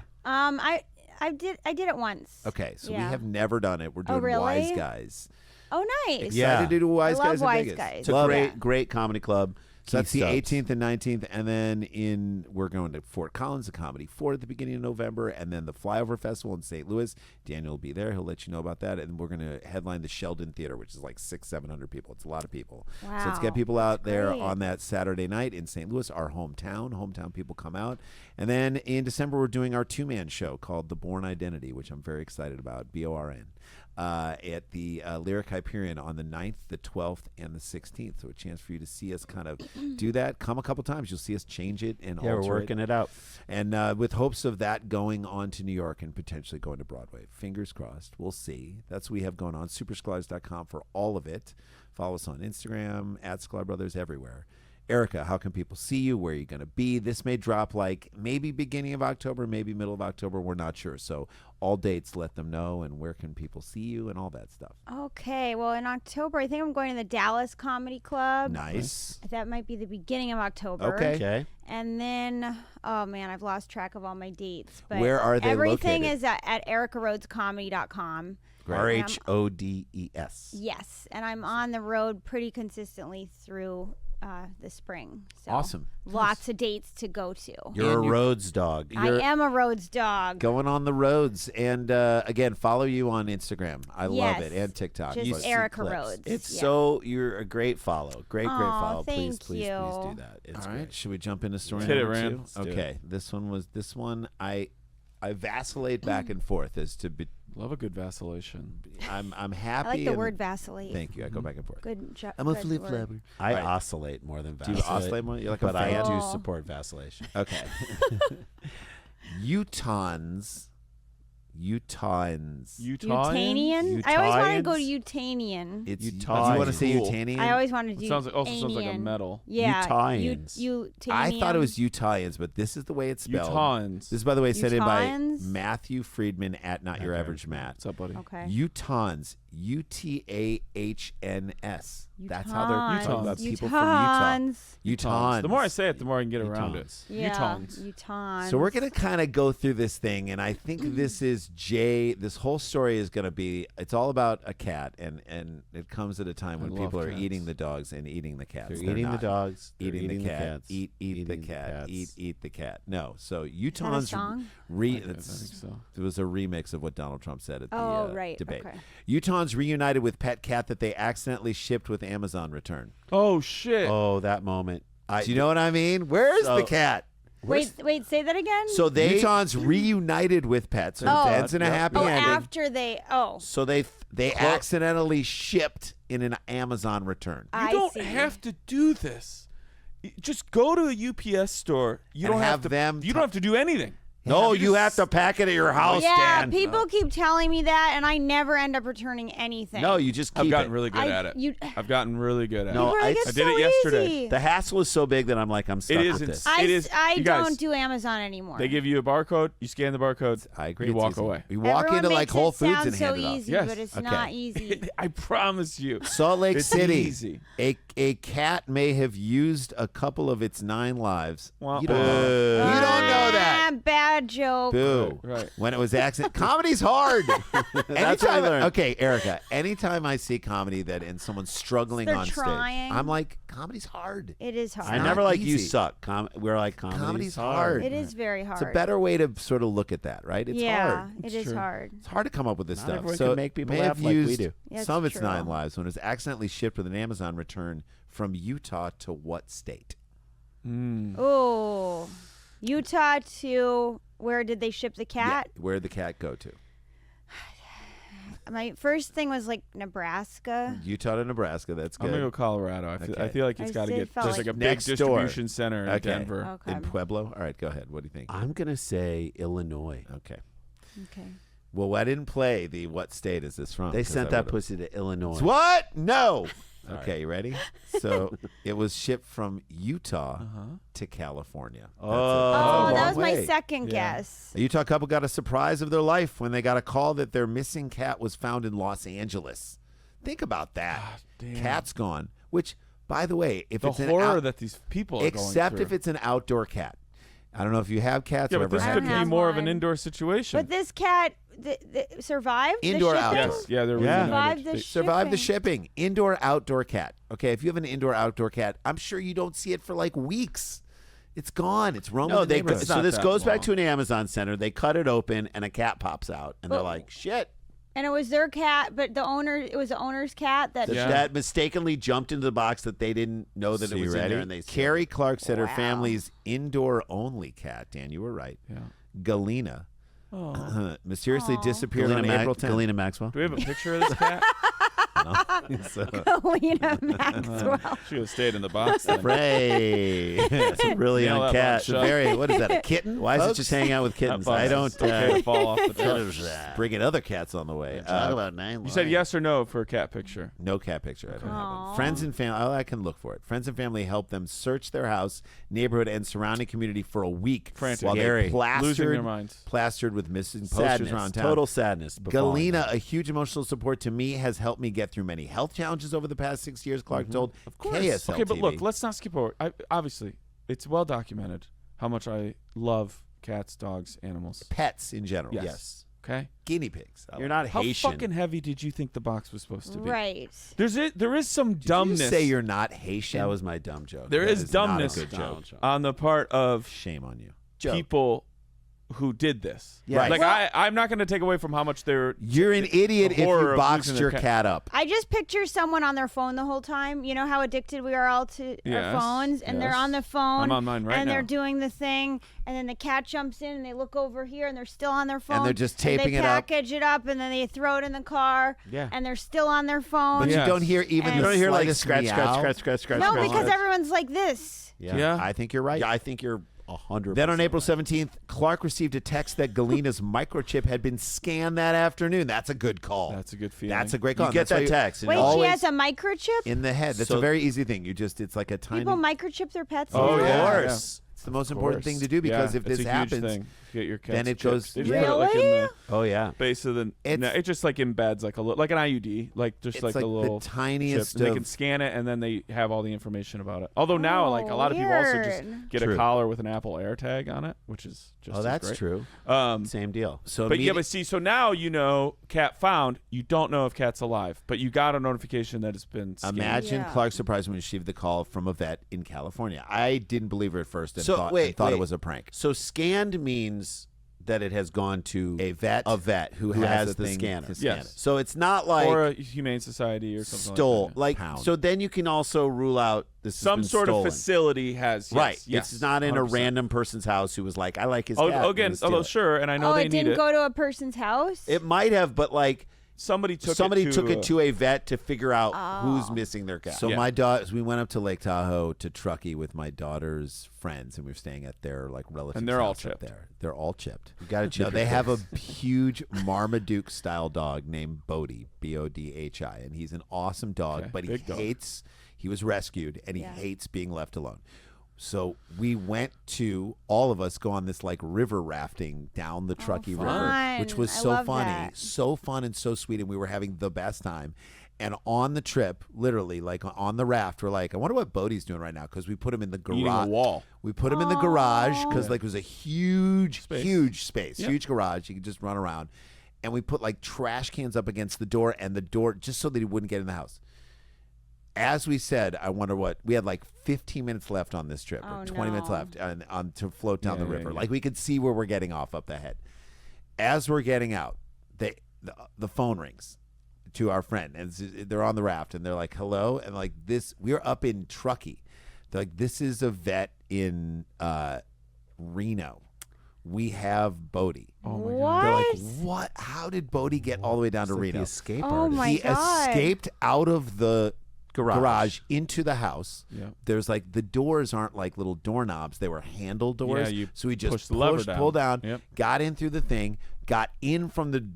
I did it once. Okay, so we Yeah. have never done it. We're Oh, doing Wise really? Guys. Oh, nice. Excited Yeah. to do Wise I love Guys in Wise Vegas. Guys. It's a Love great, it. great comedy club. So that's Keith the Stubbs. 18th and 19th, and then we're going to Fort Collins, the Comedy Fort at the beginning of November, and then the Flyover Festival in St. Louis. Daniel will be there; he'll let you know about that, and we're going to headline the Sheldon Theater, which is like 600-700 people. It's a lot of people. So let's get Wow. people out there great. on that Saturday night in St. Louis, our hometown. Hometown people come out, and then in December we're doing our two-man show called The Born Identity, which I'm very excited about. BORN. At the Lyric Hyperion on the 9th, the 12th, and the 16th. So a chance for you to see us kind of do that. Come a couple times. You'll see us change it and Yeah, we're alter working it out. And with hopes of that going on to New York and potentially going to Broadway. Fingers crossed. We'll see. That's what we have going on. Supersklars.com for all of it. Follow us on Instagram, at Sklar Brothers, everywhere. Erica, how can people see you? Where are you going to be? This may drop like maybe beginning of October, maybe middle of October. We're not sure. So all dates, let them know. And where can people see you and all that stuff. Okay. Well, in October, I think I'm going to the Dallas Comedy Club. Nice. That might be the beginning of October. Okay. Okay. And then, oh man, I've lost track of all my dates. But Where are they everything located? is at ericarhodescomedy.com. RHODES. Yes, and I'm on the road pretty consistently through the spring. So Awesome. Lots of dates to go to. You're a Rhodes dog. I am a Rhodes dog. Going on the roads. And again, follow you on Instagram. I love it. And TikTok. Just You see Erica clips. Rhodes. It's yeah. you're a great follow. Great follow. Please, thank please you. do that. It's All right. great. Should we jump into story Hit it, number Rand. 2? Let's do Okay. This one I vacillate back and forth as to be. Love a good vacillation. I'm happy. I like the and- word vacillate. Thank you. I go back and forth. Good job. I'm a flip flapper. I Right. oscillate more than Do vacillate. you oscillate more? You're like a but I fan? do Oh. support vacillation. Okay. Utahns. Utanian? I always wanted to go to Utanian. It's Utahns. you want to say Cool. Utanian? I always wanted to do It sounds like a Utanian. metal. Yeah. Utahns. I thought it was Utahns, but this is the way it's spelled. Utahns. This is, by the way, sent in by Utahns? Matthew Friedman at Not Your Average Matt. What's up, buddy? Okay. Utahns. UTAHNS. That's how they're talking about Utahns. people from Utah. Utahns. Utahns. The more I say it, the more I can get around it. Utahns. Yeah. Utahns. Utahns. So we're going to kind of go through this thing, and I think this is this whole story is going to be, it's all about a cat, and it comes at a time when love people are cats. eating the dogs and eating the cats. They're eating the not. dogs. They're Eating the cat, cats. eat eating the the cat, cats. eat the cat. No, so Is that a Utahns song? I think so. It was a remix of what Donald Trump said at the Oh, right. debate. Okay. Utahns reunited with pet cat that they accidentally shipped with Amazon return. Oh shit! Oh, that moment. Do you know what I mean? Where's the So- cat? Wait, say that again? So they Utahns reunited with pets. So Oh. it ends in a happy ending. after they. Oh, So they accidentally shipped in an Amazon return. You I don't see. have to do this. Just go to a UPS store. You And don't have to. them You don't have to do anything. No, you have to pack it at your house, yeah, Dan. people keep telling me that, and I never end up returning anything. No, you just keep I've gotten it. really good at it. I've gotten really good at No, it. People are like, I it's did it so yesterday. easy. The hassle is so big that I'm like, I'm stuck It is. with this. I It is. I You guys, don't do Amazon anymore. They give you a barcode. You scan the barcode. I agree. You it's walk easy. away. You walk Everyone into like makes Whole it Foods sound and so hand it off. easy, Yes. but it's Okay. not easy. I promise you. Salt Lake It's City. easy. A cat may have used a couple of its 9 lives. Wah, You don't wah. know. You don't know that. Bad joke. Boo. Right. When it was accident. Comedy's hard. That's what I Anytime- learned. Okay, Erica. Anytime I see comedy and someone's struggling They're on trying. stage, I'm like, comedy's hard. It is hard. I not never like you easy. suck. We're like Comedy's hard. It is very hard. It's a better way to sort of look at that, right? It's yeah, hard. it is true. hard. It's hard to come up with this Not stuff. everyone So can make people may laugh have like we used do. Yeah, some of it's its 9 true. lives when it was accidentally shipped with an Amazon return from Utah to what state? Oh, Utah to where did they ship the cat? Yeah, where'd the cat go to? My first thing was like Nebraska. Utah to Nebraska. That's I'm good. gonna go Colorado. I Okay. feel like it's I got to did get. felt There's like- like a big Next door. distribution center in Okay. Denver. Okay. In Pueblo? All right, go ahead. What do you think? I'm gonna say Illinois. Okay. Okay. Well, I didn't play the what state is this from? They 'cause sent I that would've- pussy to Illinois. What? No. Okay, you ready? So it was shipped from Utah Uh-huh. to California. Oh, long that was my way. second Yeah. guess. A Utah couple got a surprise of their life when they got a call that their missing cat was found in Los Angeles. Think about that. damn. Cat's gone. Which, by the way, if The it's an horror that these people are except going if through. it's an outdoor cat. I don't know if you have cats Yeah, or but ever this had could I be don't cats. have more of an one. indoor situation. But this cat survived Indoor, the outdoor. shipping? Yes, yeah, they're Yeah. reunited. Survived the They- Survive the shipping. shipping. Indoor, outdoor cat. Okay, if you have an indoor, outdoor cat, I'm sure you don't see it for like weeks. It's gone. It's roaming No, the they neighborhood. so not this that goes back long. to an Amazon center. They cut it open and a cat pops out, and they're But- like, "Shit!" And it was their cat, but it was the owner's cat that. Yeah. That mistakenly jumped into the box that they didn't know that So it you was in ready? there, and they sealed Carrie it. Clark said her Wow. family's indoor-only cat, Dan, you were right, Yeah. Galena, Oh. mysteriously Aw. disappeared on April 10th. Galena Maxwell. Do we have a picture of this cat? So, Lena Maxwell. Should have stayed in the box. Then. Ray. It's a really Nail young that cat. one It's a shut. very, what is that, a kitten? Why is it folks? just hanging out with kittens? That I box don't. is okay to fall off the truck. Bringing other cats on the way. about nine. You said yes or no for a cat picture. No cat picture. I don't have Aw. one. Friends and family. I can look for it. Friends and family helped them search their house, neighborhood, and surrounding community for a week. Frantic. While Gary. they plastered, Losing their minds. plastered with missing posters Sadness. around town. Total sadness. befalling Galena, them. a huge emotional support to me, has helped me get through many health challenges over the past 6 years. Clark told KSL Okay, but look, TV. let's not skip over. Obviously, it's well documented how much I love cats, dogs, animals. Pets in general. Yes. Yes. Okay. Guinea pigs. You're not How Haitian. fucking heavy did you think the box was supposed to be? Right. There is some Did dumbness. you say you're not Haitian? That was my dumb joke. There That is is not a dumbness good joke. on the part of Shame on you. people who did this. Yeah. Right. Like Well- I'm not going to take away from how much they're. You're an idiot if horror you of boxed losing your their cat up. I just picture someone on their phone the whole time. You know how addicted we are all to Yes, our phones, and they're yes. on the phone. I'm on mine right and now. they're doing the thing, and then the cat jumps in, and they look over here, and they're still on their phone. they're just and taping they it up. package it up, and then they throw it in the car. Yeah. And they're still on their phone. But Yes. you don't hear even And- the You don't hear like slightest scratch, meow. scratch. No, because everyone's like this. Yeah. I think you're right. Yeah, I think you're 100%. Then on April right. 17th, Clark received a text that Galena's microchip had been scanned that afternoon. That's a good call. That's a good feeling. That's a great call. You get That's why that text. and Wait, you she always- has a microchip? in the head. That's So- a very easy thing. It's like a tiny. People microchip their pets Oh, now? yeah. Of course. It's the most important thing to do because Yeah, if it's this a huge happens, thing. Get your then cat's it goes- chips. They just put it, like, in Really? the Oh yeah. base of the. It's- It just like embeds like a like an IUD, like just it's like like a little the tiniest chip. And they of- can scan it and then they have all the information about it. Although now, like a lot of people also just weird. get True. a collar with an Apple AirTag on it, which is just Oh, as that's great. true. Same deal. So But yeah, immediate- but see, so now you know cat found. You don't know if cat's alive, but you got a notification that it's been scanned. Imagine Yeah. Clark's surprise when he received the call from a vet in California. I didn't believe her at first and So, thought wait, it wait. was a prank. So scanned means that it has gone to A vet who has a the thing scanner. to scan Yes. it. So it's not like or a humane society or something stole. like that. Like Pound. so, then you can also rule out this has Some been sort stolen. of facility has Right. Yes, It's not in a 100%. random person's house who was like, I like his Oh, cat. I'm again, gonna steal although it. sure, and I know Oh, they it need didn't it. go to a person's house? It might have, but like Somebody took it to a vet to figure out who's Oh. missing their cat. So Yeah. my daughter, we went up to Lake Tahoe to Truckee with my daughter's friends, and we were staying at their like relatives. And they're all house up chipped. there. They're all chipped. You gotta chip No, your they have a pigs. huge Marmaduke style dog named Bodhi, Bodhi, and he's an awesome dog, Okay, but he big dog. hates. He was rescued, and he Yeah. hates being left alone. So we went to all of us go on this like river rafting down the Truckee River, fun. which was I so love funny, that. so fun and so sweet, and we were having the best time. And on the trip, literally, like on the raft, we're like, I wonder what Bodhi's doing right now because we put him in the Eating a garage. wall. We put him in the garage because Aw. like it was a huge space, Yeah. huge garage. You could just run around, and we put like trash cans up against the door and the door just so that he wouldn't get in the house. As we said, I wonder what we had like 15 minutes left on this trip, or Oh, 20 minutes no. left on to float down Yeah, the yeah, river. yeah. Like we could see where we're getting off up ahead. As we're getting out, the phone rings to our friend, and they're on the raft, and they're like, "Hello," and like this, we're up in Truckee. They're like, "This is a vet in Reno. We have Bodhi." Oh my what? god. They're like, "What? How did Bodhi get all the way down to It's like the Reno?" escape Oh artist. my He God. escaped out of the Garage. garage into the house. Yeah. There's like the doors aren't like little doorknobs; they were handle doors. Yeah, you so he just push the lever down. pulled down, Yep. got in through the thing, got in from the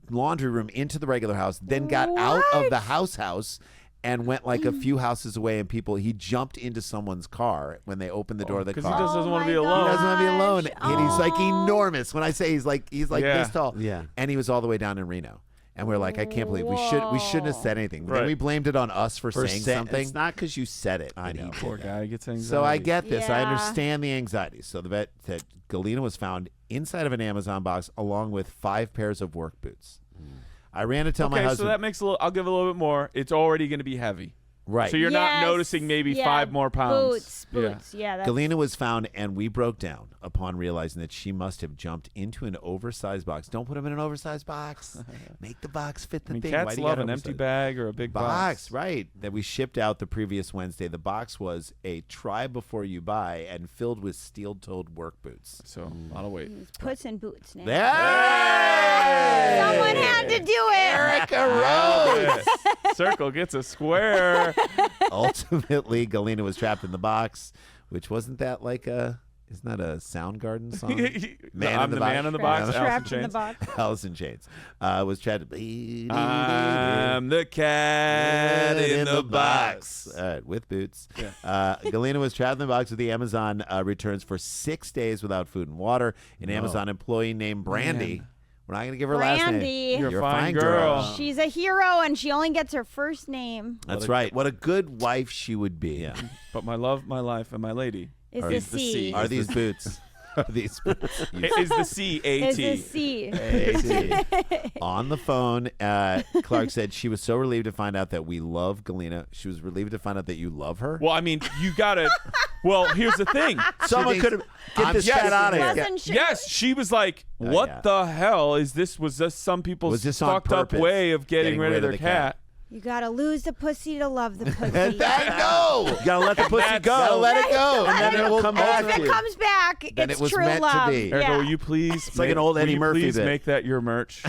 laundry room into the regular house, then got out of the house and went like a few houses away. And he jumped into someone's car when they opened the door of the Because car. he just doesn't want to be my alone. He doesn't want to be alone, gosh. and he's like Aw. enormous. When I say he's like Yeah. this tall, Yeah. and he was all the way down in Reno. And we're like, I can't believe we shouldn't have said anything. But then Right. we blamed it on us for saying something. It's not because you said it. I that he know. did Poor that. guy gets anxiety. So I get this. I Yeah. understand the anxiety. So the vet said Galena was found inside of an Amazon box along with 5 pairs of work boots. I ran to tell my Okay, so husband. that makes a little. I'll give a little bit more. It's already going to be heavy. Right. So you're not Yes. noticing maybe Yeah, 5 more pounds. Boots. Yeah, that's Galena was found, and we broke down upon realizing that she must have jumped into an oversized box. Don't put him in an oversized box. Make the box fit the I mean, thing. Why cats do you love got an empty oversized? bag or a big box. Right. That we shipped out the previous Wednesday. The box was a try before you buy and filled with steel-toed work boots. So a lot of weight. Puss in Boots now. There! Someone had to do it. Erica Rhodes! Circle gets a square. Ultimately, Galena was trapped in the box, which wasn't that like isn't that a Soundgarden song? Man I'm in the the box. man in the box. Alice in Trapped in the Chains. box. Alice in Chains was trapped. I'm the cat in the box. All right, with boots. Galena was trapped in the box with the Amazon returns for 6 days without food and water. An Amazon employee named Brandy. Man. We're not going to give her last Brandy. name. You're a a fine girl. She's a hero, and she only gets her first name. That's right. What a good wife she would be. Yeah. But my love, my life, and my lady Is are the the C. C. Are these boots? these boots. Is the C A Is T? a C. On the phone, Clark said she was so relieved to find out that we love Galena. She was relieved to find out that you love her. Well, I mean, you gotta. Well, here's the thing. Someone could have get this yes, cat out of here. Wasn't sure. Yes, she was like, "What yeah. the hell is this? Was this some people's Was this on fucked up purpose? way of getting rid of their the cat?" You gotta lose the pussy to love the pussy. I know. You gotta let the pussy go. Gotta let it go, And then it will come back If to it you. comes back, Then it's it was true meant to love. be. Erica, Yeah. will you please? It's like an old Eddie Murphy Please bit. make that your merch.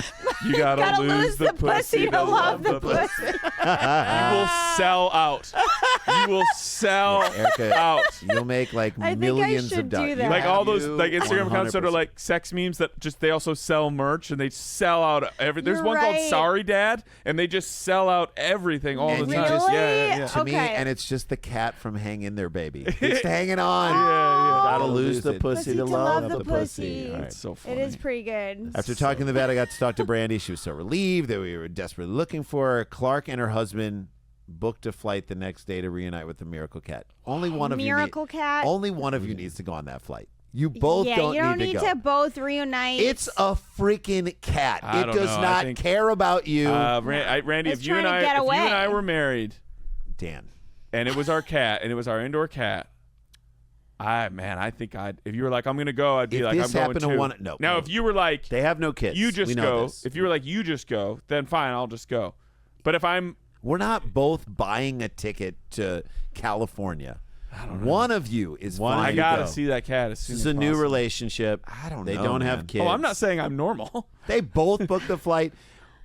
You gotta, Gotta lose the pussy to love the pussy. You will sell out. You will sell Erica, out. you'll make like I think I millions should of dollars. do that. Like all those You like Instagram accounts that are 100%. like sex memes that just they also sell merch and they sell out every. There's You're one called right. Sorry Dad and they just sell out everything all And the you time. just- Yeah. to me, Okay. and it's just the cat from Hang in There, baby. It's hanging on. Gotta Don't lose lose the it. pussy to love the pussy. All right. It's so funny. It is pretty good. After talking to the vet, I got to talk to Brandy. She was so relieved that we were desperately looking for her. Clark and her husband booked a flight the next day to reunite with the miracle cat. Only one of Miracle you cat. Only one of you needs to go on that flight. You both yeah, don't you don't need need to go. both reunite. It's a freaking cat. I It don't does know. I not think- care about you. Randy, It's if you and trying to I, get if you and I away. were married, Dan. and it was our cat, and it was our indoor cat, I think if you were like, I'm gonna go, I'd be If like, this I'm happened to going one- no, Now, no. if you were like, They have no kids. you We just know go. this. If you were like, you just go, then fine, I'll just go. But if I'm We're not both buying a ticket to California. One of you is One- fine. I to gotta go. see that cat as soon This as is a new possible. relationship. I don't They know, don't man. have kids. Oh, I'm not saying I'm normal. They both booked the flight.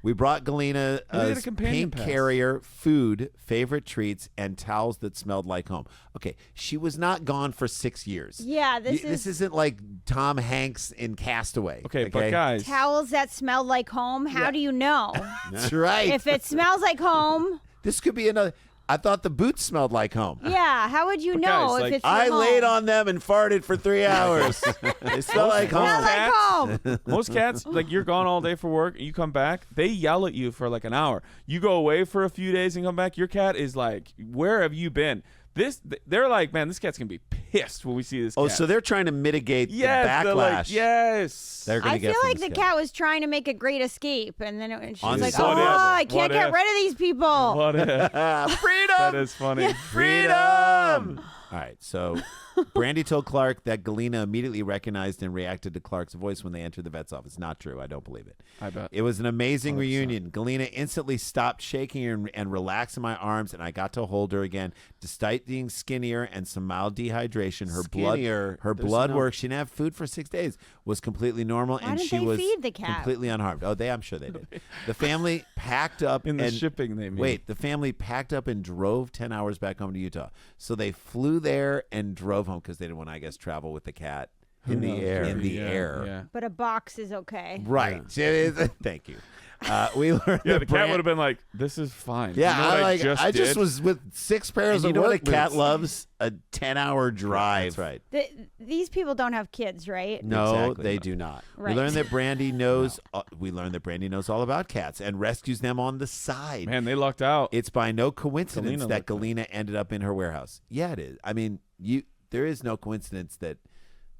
We brought Galena They had a a companion pink pass. carrier, food, favorite treats, and towels that smelled like home. Okay, she was not gone for 6 years. Yeah, this This is isn't like Tom Hanks in Castaway. Okay, but guys, towels that smell like home. How do you know? That's right. If it smells like home, This could be another. I thought the boots smelled like home. yeah, how would you But know guys, if like, it's I your laid home? on them and farted for 3 hours. They smell like Smell home. like Cats? home. most cats, like you're gone all day for work, you come back, they yell at you for like an hour. You go away for a few days and come back, your cat is like, where have you been? They're like, man, this cat's gonna be pissed when we see this. Oh, cat. so they're trying to mitigate yes, the they're backlash. like, yes. They're gonna I get feel from like this the guy. cat was trying to make a great escape, and then she's On like, some "Oh, level. I can't What get if? rid of these people." What if? Freedom. That is funny. Freedom. All right, so Brandy told Clark that Galena immediately recognized and reacted to Clark's voice when they entered the vet's office. Not true. I don't believe it. I bet. It was an amazing 100%. reunion. Galena instantly stopped shaking and relaxed in my arms, and I got to hold her again. Despite being skinnier and some mild dehydration, her Skinnier? blood There's blood no- work. She didn't have food for 6 days. Was completely normal, Why and didn't she they was feed the cat? completely unharmed. Oh, I'm sure they did. The family packed up In the and shipping, they mean. wait. The family packed up and drove 10 hours back home to Utah. So they flew there and drove home because they didn't want to, I guess, travel with the cat In the air. In the Yeah, air. Yeah. But a box is okay. Right. Thank you. We learned Yeah, that the cat Brand- would have been like, "This is fine." Yeah, you know what I just did? was with 6 pairs And you of know what a work cat boots. loves? A 10-hour drive. That's right. These people don't have kids, right? No, Exactly. they do not. Right. We learned that Brandy knows. We learned that Brandy knows all about cats and rescues them on the side. Man, they lucked out. It's by no coincidence Galena that looked like- Galena ended up in her warehouse. Yeah, it is. I mean, there is no coincidence that,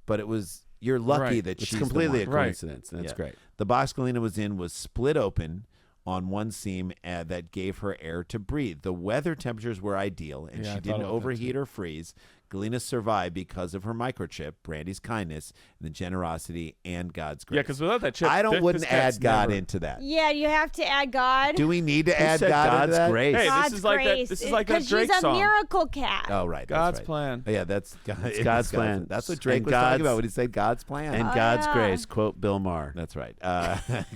but it was. You're lucky Right. that It's she's completely the a one. Right. coincidence. That's Yeah. great. The box Galena was in was split open on one seam that gave her air to breathe. The weather temperatures were ideal, and Yeah, I she thought didn't about that overheat too. or freeze. Galena survived because of her microchip, Brandy's kindness, and the generosity, and God's grace. Yeah, because without that chip, I wouldn't this cat's add God never- into that. Yeah, you have to add God. Do we need to Who add said God into God's that? grace? Hey, God's this is like that. grace. This is like that Because Drake she's a song. miracle cat. Oh, right. that's God's right. plan. Oh, yeah, that's It's God's plan. That's what Drake And was talking God's- about when he said God's plan. And Oh, God's yeah. grace, quote Bill Maher. That's right.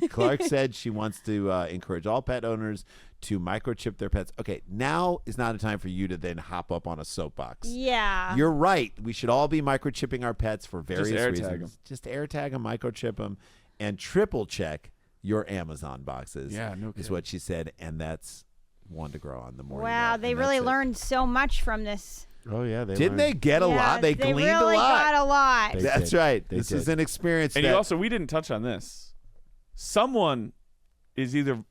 Clark said she wants to encourage all pet owners to microchip their pets. Okay, now is not a time for you to then hop up on a soapbox. Yeah. You're right. We should all be microchipping our pets for various air reasons. tag 'em. Just air tag them, microchip them, and triple check your Amazon boxes. Yeah, no is kidding. what she said, and that's one to grow on the morning. Wow, of, they and really that's it. learned so much from this. Oh, yeah. Didn't they get a Yeah, lot? They gleaned really a lot. got a lot. They That's did. right. They This is did. an experience. And that, you also, we didn't touch on this. Someone is either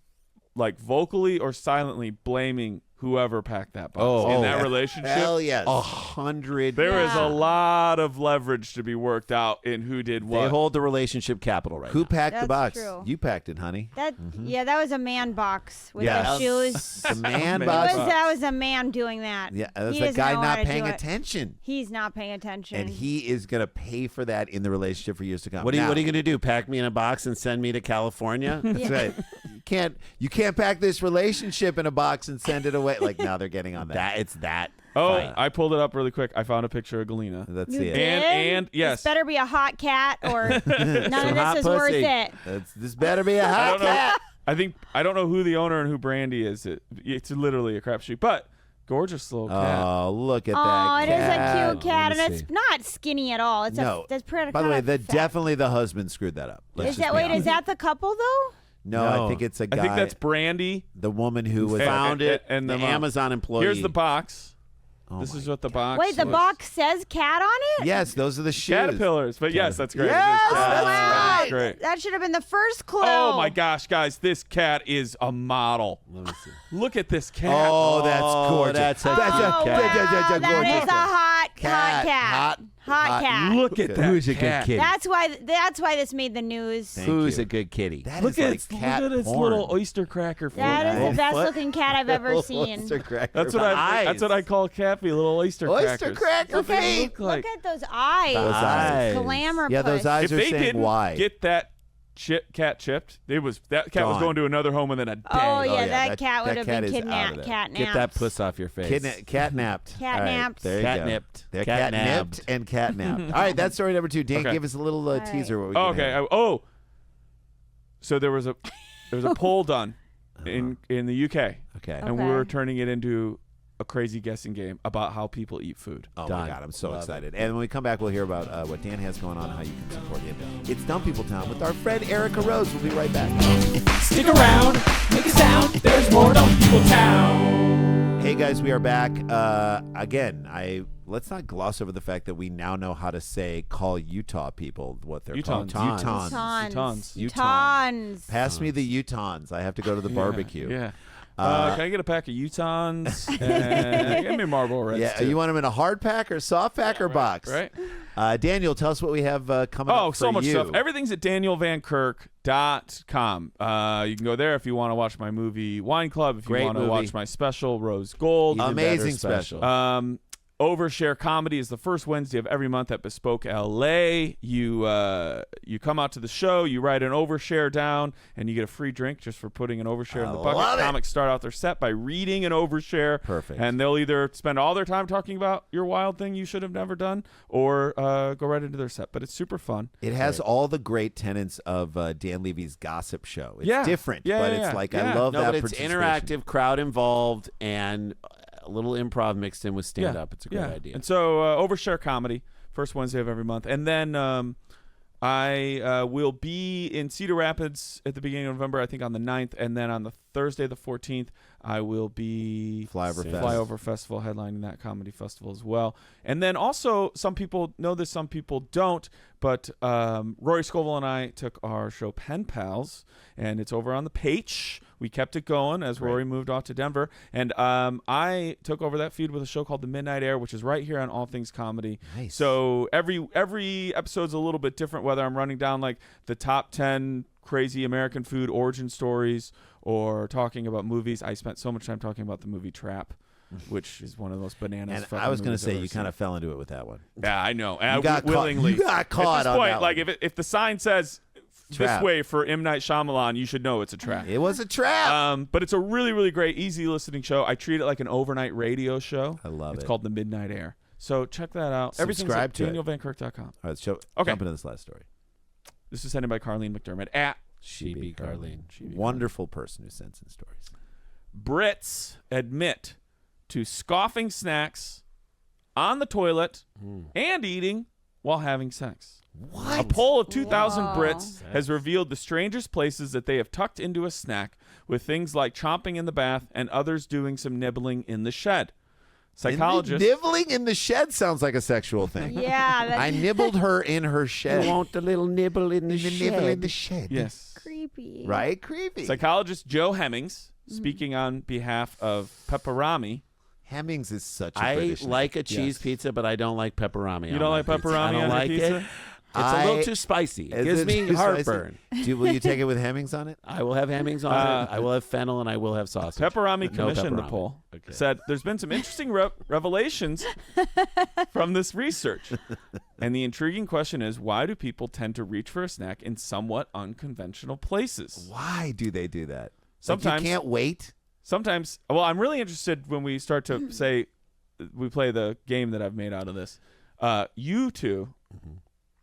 like vocally or silently blaming whoever packed that box. Oh, in that yeah. relationship, Hell yes. 100. there is Yeah. a lot of leverage to be worked out in who did what. They hold the relationship capital right Who now. packed the That's box? true. You packed it, honey. That yeah, that was a man box with Yeah. the shoes. The man Man box. box. That was a man doing that. Yeah, that's He a doesn't guy know how not to paying do it. attention. He's not paying attention. And he is going to pay for that in the relationship for years to come. What are you Now- going to do? Pack me in a box and send me to California? That's right. You can't pack this relationship in a box and send it away. Like now they're getting on that. It's that. Oh, fine. I pulled it up really quick. I found a picture of Galena. Let's You see it. did? And yes. This better be a hot cat, or none of hot this is worth pussy. it. This better be a I hot don't know. cat. I don't know who the owner and who Brandy is. It's literally a crapshoot, but gorgeous little cat. Oh, look at Oh, that it is cat. a cute cat, Let and me it's see. not skinny at all. It's No. that's pretty. By the way, fat. definitely the husband screwed that up. Let's Is just that be wait? Is honest. that the couple though? No, No. I think it's a guy. I think that's Brandy. the woman who was Found it. and the the mom. Amazon employee. Here's the box. Oh This my is what the box. Wait, the looks- box says cat on it. Yes, those are the shoes. Caterpillars, but yes, that's great. Yes, It is cat. that's Wow, right. Great. that should have been the first clue. Oh my gosh, guys, this cat is a model. Let me see. Look at this cat. Oh, that's Oh, gorgeous. that's a Oh, cute wow, cat. that gorgeous is a hot cat. cat. Hot cat. Look at that Who's a good cat. kitty? That's why this made the news. Thank Who's you. a good kitty? That Look is at like its, cat look at its porn. little oyster cracker foot. That is Little the best foot. looking cat I've ever seen. Oyster cracker. That's what eyes. I call Cappy, little oyster crackers. Oyster cracker Look at, feet. look like- look at those eyes. Those eyes. Glamour Yeah, those puss. eyes If are they saying didn't why. get that cat chipped, that cat was Gone. going to another home within a day. Oh yeah, yeah, that that- cat would that have cat been is out of kidnapped. there. Catnapped. Get that puss off your face. Catnapped. All right, Catnapped. there you go. Catnipped. They're Catnabbed. catnipped and catnapped. All right, that's story number 2. Dan, Okay. give us a little right. teaser. What we Oh, can okay. have. So there was a poll done in the UK, Okay. and we Okay. were turning it into a crazy guessing game about how people eat food. Oh my Done. God, I'm so Love excited. And when we come back, we'll hear about what Dan has going on, how you can support him. It's Dumb People Town with our friend Erica Rhodes. We'll be right back. Stick around, make a sound. There's more Dumb People Town. Hey guys, we are back. Again, let's not gloss over the fact that we now know how to call Utah people what they're called. Utahns. Utahns. Tons. Utahns. Tons. Pass me the Utahns. I have to go to the barbecue. Yeah. Uh, Can I get a pack of Utahns? And give me Marlboro Reds. Yeah, too. you want them in a hard pack or soft pack or box? Right? Daniel, tell us what we have coming up Oh, for so much you. stuff. Everything's at danielvankirk.com. You can go there if you want to watch my movie Wine Club, if you Great want to movie. watch my special Rose Gold. Even Amazing better special. Overshare Comedy is the first Wednesday of every month at Bespoke LA. You come out to the show, you write an overshare down, and you get a free drink just for putting an overshare in the bucket. love it. Comics start out their set by reading an overshare. Perfect. And they'll either spend all their time talking about your wild thing you should have never done, or go right into their set. But it's super fun. It has all the great tenets of Dan Levy's gossip show. It's Yeah. different, Yeah, but yeah, it's yeah. like Yeah. I love No, that but it's participation. interactive, crowd involved, and a little improv mixed in with stand up. It's a great idea. And so Overshare Comedy, first Wednesday of every month. And then I will be in Cedar Rapids at the beginning of November, I think on the 9th. And then on the Thursday, the 14th, I will be Flyover Fest. Flyover Festival, headlining that comedy festival as well. And then also, some people know this, some people don't, but Rory Scovel and I took our show Pen Pals, and it's over on the page. We kept it going as Rory moved off to Denver. And I took over that feed with a show called The Midnight Air, which is right here on All Things Comedy. Nice. So every episode's a little bit different, whether I'm running down like the top 10 crazy American food origin stories or talking about movies. I spent so much time talking about the movie Trap, which is one of those bananas. And I was going to say, you kind of fell into it with that one. Yeah, I know. And You got caught- willingly. you got caught At this on point, that like one. if the sign says Trap. this way for M. Night Shyamalan, you should know it's a trap. It was a trap. But it's a really, really great, easy listening show. I treat it like an overnight radio show. I love It's it. called The Midnight Air. So check that out. Subscribe to it. Everything's at danielvankirk.com. All right, so Okay. jump into this last story. This is sent in by Carlene McDermott at She be Carlene. Wonderful person who sends in stories. Brits admit to scoffing snacks on the toilet and eating while having sex. What? A poll of 2,000 Whoa. Brits has revealed the strangest places that they have tucked into a snack, with things like chomping in the bath and others doing some nibbling in the shed. Psychologists. Nibbling in the shed sounds like a sexual thing. Yeah, that's I nibbled her in her shed. You want the little nibble in the The nibble in the shed? shed. Yes. creepy. Right? Creepy. Psychologist Joe Hemmings speaking on behalf of Pepperami. Hemmings is such a I British name. like a cheese Yes. pizza, but I don't like pepperami. You on don't my like pizza. pepperami I don't on your like pizza? it. It's a little I- too spicy. It Is gives it me too spicy? heartburn. Will you take it with Hemmings on it? I will have Hemmings on it. I will have fennel, and I will have sausage. Pepperami No commissioned the pepperami. poll. Okay. Said there's been some interesting revelations from this research. And the intriguing question is, why do people tend to reach for a snack in somewhat unconventional places? Why do they do that? Sometimes- you can't wait. Sometimes, well, I'm really interested when we start to say, we play the game that I've made out of this. You two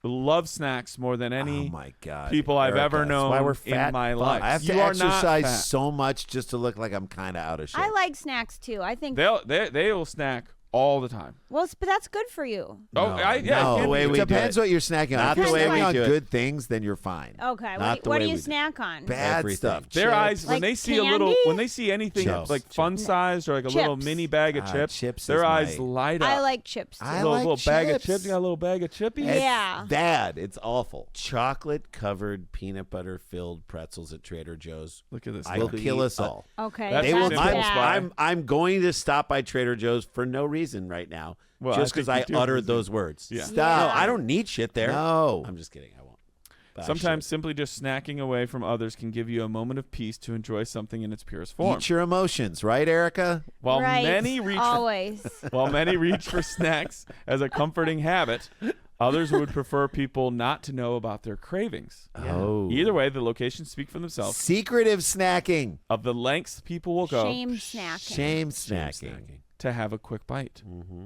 love snacks more than any Oh my God, people I've Erica, ever that's known why we're in fat my fucks. life. I have You to are not exercise fat. so much just to look like I'm kind of out of shape. I like snacks too. I think. They will snack all the time. Well, but that's good for you. Oh, I no, can the way do we it do depends it. what you're snacking on. Not If the you're way snacking we on do it. good things, then you're fine. Okay. Not the What way do you we do. snack on? Bad Everything. stuff. Their Chips. eyes when Like they see a little, candy? when they see anything Chips. like fun sized or like a little Chips. mini bag of chips, chips their is eyes my- light up. I like chips too. I little, like little bag of chips. chips. You got a little bag of chippies. It's Yeah. bad. It's awful. Chocolate covered peanut butter filled pretzels at Trader Joe's. Look at this. I Will could kill eat us a- all. Okay. That's They will. That's that's simple bad. spy. I'm going to stop by Trader Joe's for no reason right now, Well, just I because think I you do have uttered reason. those words. Yeah. Stop. No, I don't need shit there. No. I'm just kidding. I won't. But I Sometimes should. simply just snacking away from others can give you a moment of peace to enjoy something in its purest form. Eat your emotions, right, Erica? While right. many reach Always. while many reach for snacks as a comforting habit, others would prefer people not to know about their cravings. Oh. Either way, the locations speak for themselves. Secretive snacking. Of the lengths people will go Shame snacking. Shame snacking. to have a quick bite. Mm-hmm.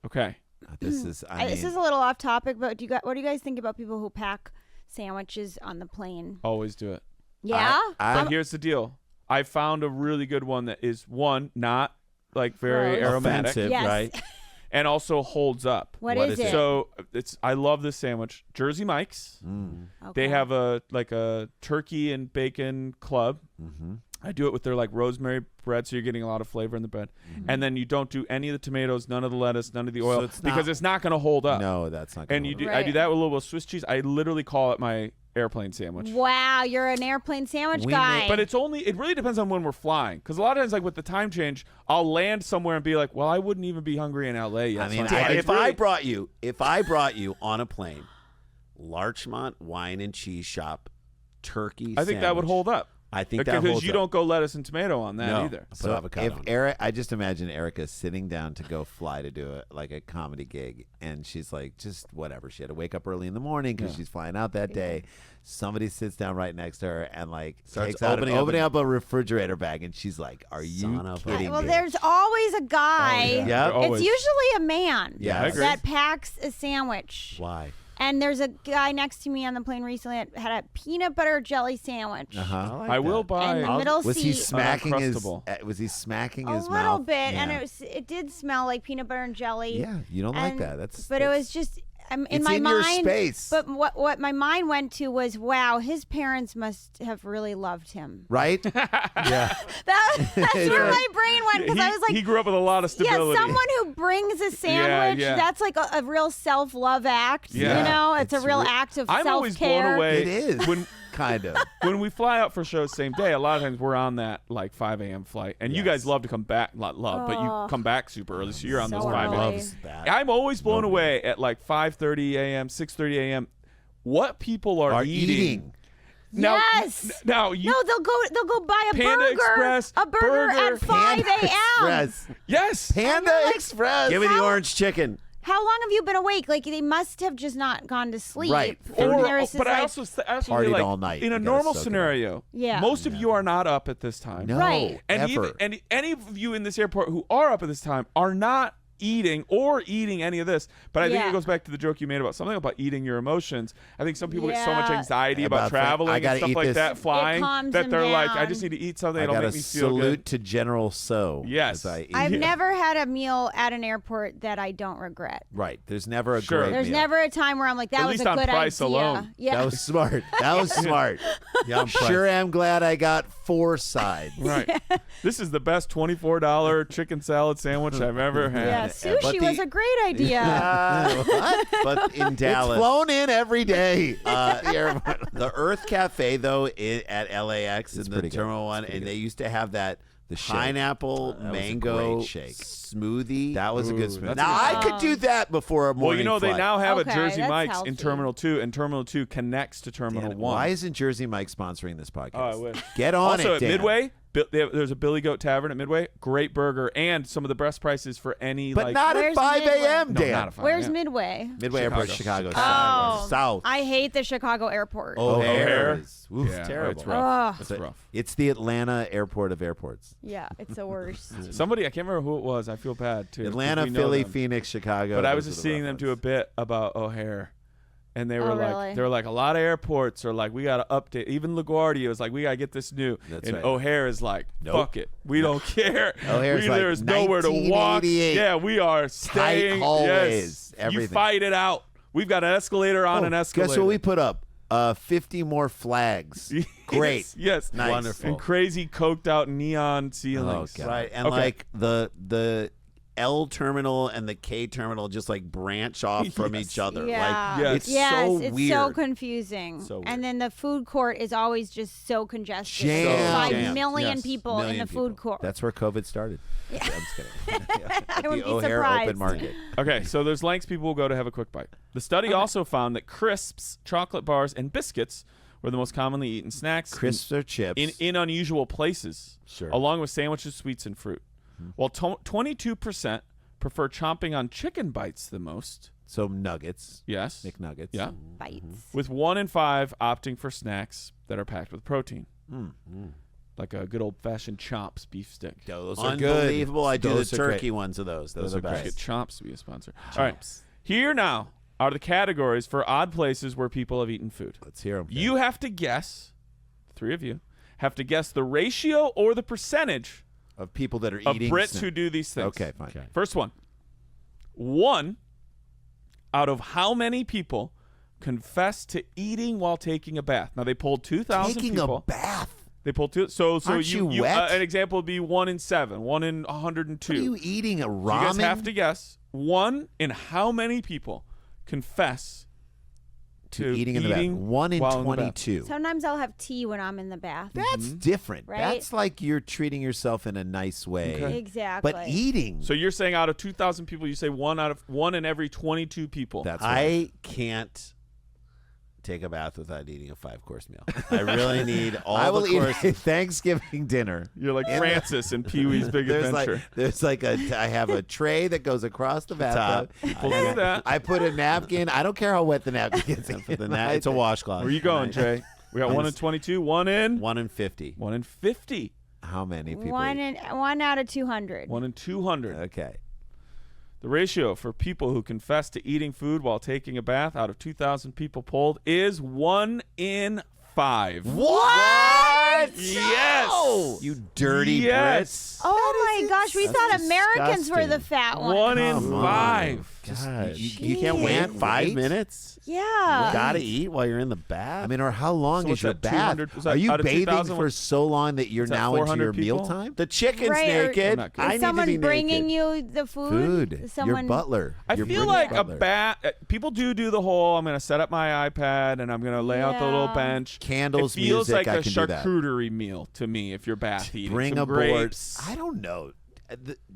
Okay. This is, I This mean, is a little off topic, but what do you guys think about people who pack sandwiches on the plane? Always do it. Yeah. But here's the deal. I found a really good one that is one, not like very Gross. aromatic, Offensive, Yes. right? and also holds up. What What is is it? it? So I love this sandwich. Jersey Mike's. Okay. They have a turkey and bacon club. mm-hmm. I do it with their like rosemary bread, so you're getting a lot of flavor in the bread. And then you don't do any of the tomatoes, none of the lettuce, none of the oil, So it's because not- it's not going to hold up. No, that's not. And gonna you do, work. I do Right. that with a little bit of Swiss cheese. I literally call it my airplane sandwich. Wow, you're an airplane sandwich We guy. make- But it really depends on when we're flying. Because a lot of times, like with the time change, I'll land somewhere and be like, well, I wouldn't even be hungry in LA yet. I So mean, I'm like, if it's really- I brought you on a plane, Larchmont Wine and Cheese Shop, turkey. I think that would sandwich. hold up. I think that Because holds you up. don't go lettuce and tomato on that No. either. Put So avocado if on it. Eric, I just imagine Erica sitting down to go fly to do it like a comedy gig, and she's like, just whatever. She had to wake up early in the morning because she's flying out that day. Somebody sits down right next to her and like Starts takes out opening up a refrigerator bag, and she's like, "Are you Son of a- kidding well, me?" there's always a guy. yeah. Yep. They're always- It's usually a man Yeah, I agree. that packs a sandwich. Why? And there's a guy next to me on the plane recently that had a peanut butter jelly sandwich. Uh-huh. I will buy. And the middle Was he seat, smacking his? Uncrustable. Was he smacking a his little mouth? bit, and Yeah. it did smell like peanut butter and jelly. Yeah, you don't like And- that. That's. But it was just in It's my in mind. your space. But what my mind went to was, wow, his parents must have really loved him. right. Yeah. That's where my brain went because I was like, he grew up with a lot of stability. yeah, someone who brings a sandwich, yeah. that's like a real self-love act. Yeah. You know, it's a It's real re- act of I'm self-care. always blown away. It is. when kind of. when we fly out for shows same day. A lot of times we're on that like 5 a.m. flight, and you guys love to come back. Not love, but you Oh. come back super early, so you're on So those 5 early. a.m. Loves that. I'm always blown away at like 5:30 a.m., 6:30 a.m. What people are eating. Now, Yes. now you No, they'll go buy a Panda burger, Express, a burger burger, at 5 Panda a.m. Express. yes. Panda you're like, Express. Give me the orange chicken. How long have you been awake? Like they must have just not gone to sleep. Right. And Or, there's this, but I like- also Partied really, like, all night. in a You gotta normal soak it up. scenario. Yeah. Most of you are not up at this time. No, Right. And ever. even and any of you in this airport who are up at this time are not eating any of this. But I think Yeah. it goes back to the joke you made about something about eating your emotions. I think some people get so much Yeah. anxiety About about think- I traveling gotta and stuff eat like this. that, flying, calms that them they're like, I down. just need to eat something. I It'll got make to me feel salute good. to General So. Yes. as I eat. I've Yeah. never had a meal at an airport that I don't regret. Right. There's never a Sure. great There's meal. never a time where I'm like, that At was least a on good price idea. alone. Yeah. That was smart. That was smart. Yeah, I'm Sure am glad I got 4 sides. Right. This is the best $24 chicken salad sandwich I've ever had. Yes. Sushi was a great idea. What? But in It's Dallas, flown in every day. The Earth Cafe, though, at LAX in the pretty good. Terminal It's 1, pretty and good. they used to have that shake. pineapple That was a mango great shake. smoothie. that was a good Ooh, smoothie. that's Now, a I could do that before a Well, morning you know, they flight. now have Okay, a Jersey that's Mike's healthy. in Terminal 2, and Terminal 2 connects to Terminal Dan, 1. why isn't Jersey Mike sponsoring this podcast? Oh, I wish. Get on Also, it, at Dan. Midway, there's a Billy Goat Tavern at Midway. Great burger and some of the best prices for any, But like... not at Where's 5 Midway? a.m., No, Dan. not a 5 Where's a.m. Midway? Midway Airport, Chicago. Oh, South. I hate the Chicago airport. O'Hare. is- oof, Yeah, terrible. it's rough. Ugh. It's But rough. It's the Atlanta airport of airports. Yeah, it's the worst. Somebody, I can't remember who it was. I feel bad, too. 'cause Atlanta, we know Philly, them. Phoenix, Chicago. But I was those just are the seeing rough them do a ones. bit about O'Hare. And they were Oh, like, really? they were like, a lot of airports are like, we got to update. Even LaGuardia was like, we got to get this new. That's and right. O'Hare is like, Nope. fuck it. We don't care. O'Hare's like There's nowhere to walk. 1988. Yeah, we are staying. hallways, Yes. everything. You fight it out. We've got an escalator on an escalator. Guess what we put up? 50 more flags. Great. Yes. Nice. Wonderful. And crazy coked out neon ceilings. God. Right. And Okay. like the L terminal and the K terminal just like branch off from Yes. each other. Yeah. Like Yes. it's Yes, so it's weird. so confusing. So weird. And then the food court is always just so congested. Jammed. There's 5 Jammed. million Yes. people in Million the food people. court. That's where COVID started. Yeah. I'm just kidding. At I the would be O'Hare surprised. Open Market. Okay, so there's lengths people will go to have a quick bite. The study also found that crisps, chocolate bars, and biscuits were the most commonly eaten snacks Crisps or chips. in unusual places, Sure. along with sandwiches, sweets, and fruit. While 22% prefer chomping on chicken bites the most. So nuggets. Yes. McNuggets. Yeah. Bites. With 1 in 5 opting for snacks that are packed with protein. Mm. Like a good old-fashioned Chomps beef stick. Those are good. Unbelievable. I do Those the are great. turkey ones of those. Those Those are are the great. Get best. Chomps to be a sponsor. All right. Here now are the categories for odd places where people have eaten food. Let's hear them. You have to guess, the 3 of you, have to guess the ratio or the percentage Of people that are of eating. Brits who do these things. Okay, fine. Okay. First one. 1 out of how many people confess to eating while taking a bath? Now, they polled 2,000 Taking people. a bath. They pulled two. So Aren't you wet? an example would be 1 in 7, 1 in 102. What are you eating? A So ramen? you guys have to guess 1 in how many people confess to eating in the bath. 1 in while in the bath. 22. Sometimes I'll have tea when I'm in the bath. That's different. Right? That's like you're treating yourself in a nice way. Okay. Exactly. But eating. So you're saying out of 2,000 people, you say 1 in every 22 people. That's I can't take a bath without eating a 5-course meal. I really need all I will the eat courses. a Thanksgiving dinner. You're like Francis in Pee-wee's Big Adventure. There's like I have a tray that goes across the bathtub. People do that. I put a napkin. I don't care how wet the napkin gets. It's a washcloth. Where you going, Jay? We got 1 in 22, 1 in 1 in 50. 1 in 50, How many people? 1 out of 200. 1 in 200. Okay. The ratio for people who confess to eating food while taking a bath out of 2,000 people polled is 1 in 5. What? Yes. You dirty Yes. Oh my gosh, we thought Americans were the fat ones. 1 in Come on. 5. God, you you can't wait Jeez. 5 minutes? Yeah. Gotta eat while you're in the bath? I mean, or how long So is what's your that, bath? 200 was that Are you out of bathing 2,000? for so long that you're Is that now into 400 your people? mealtime? the chicken's Right, or- naked. I'm not I Is need someone to be bringing naked. you the food? Food. Someone, Your butler. I Your feel British like a butler. bath. People do the whole. I'm going to set up my iPad and I'm going to lay out the little Yeah. bench. Candles, It feels music, like I a can do that. charcuterie meal to me if you're bath eating. Bring Some aboard. grapes. I don't know.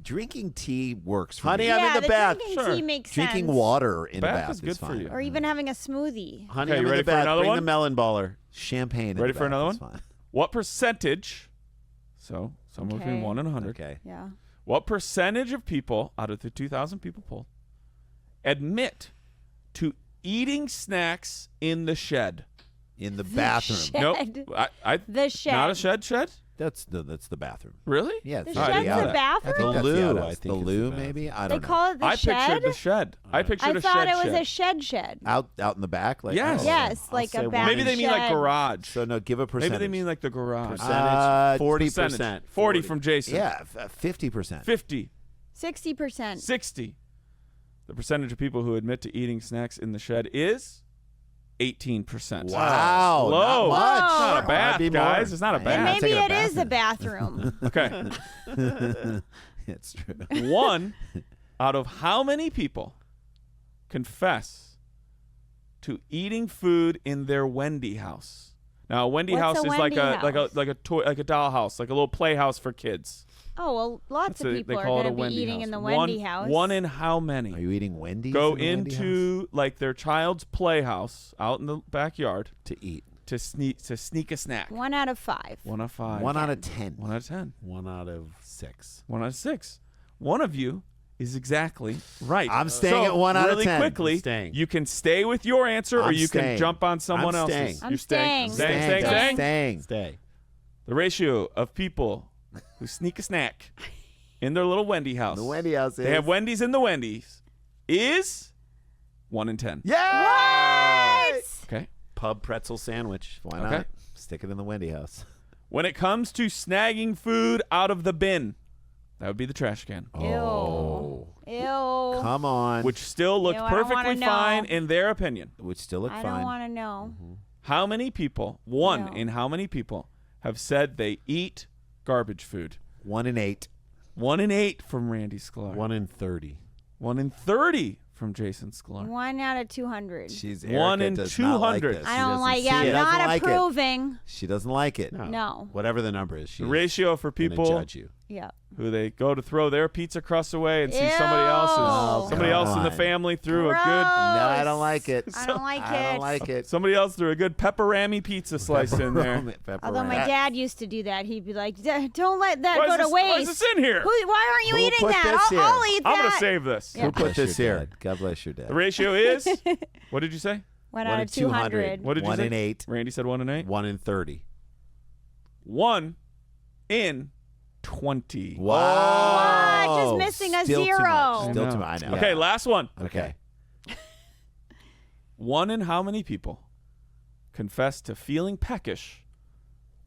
Drinking tea works for Honey, me. I'm yeah, in the bath. drinking Sure. tea makes Drinking sense. water in Bath a bath is good for fine. you. Or even having a smoothie. Honey, Okay, I'm you in ready the for bath. another Bring one? the melon baller. Champagne. in Ready the for bath another is one? fine. What percentage? So somewhere between Okay. 1 and 100. Okay. Yeah. What percentage of people out of the 2,000 people polled admit to eating snacks in the shed? In the bathroom. Shed. Nope. I The shed. Not a shed? That's the bathroom. Really? Yeah. The it's I didn't shed's know the that. I bathroom? think that's loo, the I outhouse. think The is loo, the bath. maybe. I They don't know. call it the I shed? pictured the shed. I pictured I a thought shed. it was a shed. shed. Out in the back, like Yes. Yes, like say a one. bath Maybe they mean like shed. garage. So no, give a percentage. Maybe they mean like the garage. Percentage? 40%. Percentage. 40 from Jason. Yeah, 50%. 50. 60%. 60. The percentage of people who admit to eating snacks in the shed is 18%. Wow, Low. not much. It's not a Whoa. bath, Be more. guys. It's not a Yeah, bath. it's Maybe like a it is bathroom. the bathroom. Okay. It's true. 1 Out of how many people confess to eating food in their Wendy house? Now, a Wendy What's house a is Wendy house? like a toy, like a doll house, like a little playhouse for kids. Oh, well, lots of They people are call it going a to be Wendy eating house. in the Wendy house. One in how many? Are you eating Wendy's? Go in the Wendy house? into like their child's playhouse out in the backyard To eat. to sneak a snack. 1 out of 5. 1 out of 5. 1 out of 10. 1 out of 10. 1 out of 6. 1 out of 6. One of you is exactly right. I'm staying So, at 1 out of really 10. quickly, I'm staying. you can stay with your answer, or I'm you can staying. jump on someone I'm else's. staying. I'm You're staying. Staying. Stay. The ratio of people who sneak a snack in their little Wendy house. The Wendy house is. They have Wendy's in the Wendy's. Is 1 in 10. Yeah. Okay. Pub pretzel sandwich. Why not? Okay. Stick it in the Wendy house. When it comes to snagging food out of the bin, that would be the trash can, Oh. Ew. Come on. which still looked Ew, I don't wanna perfectly know. fine in their opinion. Which still look I fine. don't want to know. How many people, No. in how many people, have said they eat garbage food? 1 in 8. 1 in 8 from Randy Sklar. 1 in 30. 1 in 30 from Jason Sklar. 1 out of 200. She's 1 in does not like 200. this. I She don't doesn't like see it. I'm She doesn't not like it. approving. She doesn't like it. No. Whatever the number is, she's The ratio for gonna people judge you. Yeah. who they go to throw their pizza crust away and see somebody else's, Ew. somebody else in the God. family threw Gross. a good, No, I don't like it. I don't like I it. don't like it. somebody else threw a good pepperami pizza slice in there. Although my dad used to do that. He'd be like, Don't let that Why go is to this- why waste. is this in here? Why aren't you Who eating put that? this here? I'll eat I'm that. gonna save this. Yeah. Who put Bless this your here? dad. God bless your dad. The ratio is, what did you say? 1 1 out in of 200. What did you 1 say? in 8. Randy said 1 in 8. 1 in 30. 1 in 20. Wow. What? Just missing a Still too zero. much. Still I too know. much. I know. Okay, last one. Okay. 1 in how many people confess to feeling peckish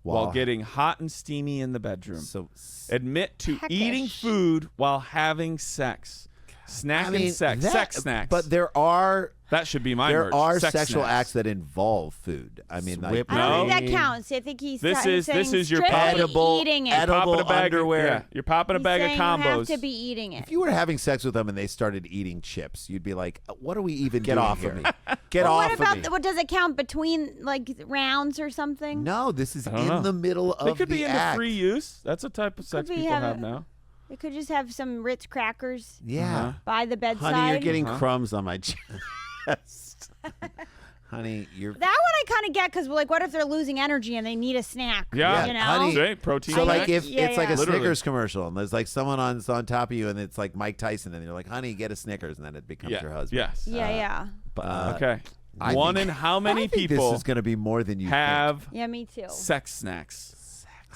while Wow. getting hot and steamy in the bedroom? So Admit to Peckish. eating food while having sex. Snacking sex. Sex snacks. But there are that should be my merch. Sex sexual snacks. acts that involve food. I mean, like Whip I don't No. think that counts. I think he's This saying is your strictly edible- eating it. edible- Popping a bag underwear. Yeah, you're popping a He's bag of saying combos. You have to be eating it. if you were having sex with them and they started eating chips, you'd be like, "What are we even Get doing off here? of me. Get Well, off what about of me!" what does it count between like rounds or something? No, this is I don't in know. the middle of They could the be into act. free use. That's a type of sex be people have have a- now. We could just have some Ritz crackers Yeah, Uh-huh. by the bedside. Honey, you're getting Uh-huh. crumbs on my chest. honey, you're. that one I kind of get because like, what if they're losing energy and they need a snack? Yeah, you know. honey. See? Protein. So like snack. if Yeah, it's like a yeah. Literally. Snickers commercial and there's like someone on top of you and it's like Mike Tyson and you're like, "Honey, get a Snickers," and then it becomes yeah. your husband. Yes. Yeah. Okay. I One think- in how many I think people this is going to be more than you have Yeah, me too. sex snacks? think.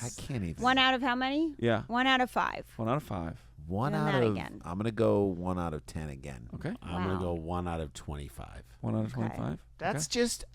I can't even. 1 out of how many? Yeah. 1 out of 5. 1 out of 5. One And out that of. again. I'm going to go 1 out of 10 again. Okay. I'm going Wow. to go 1 out of 25. 1 out of Okay. 25. That's just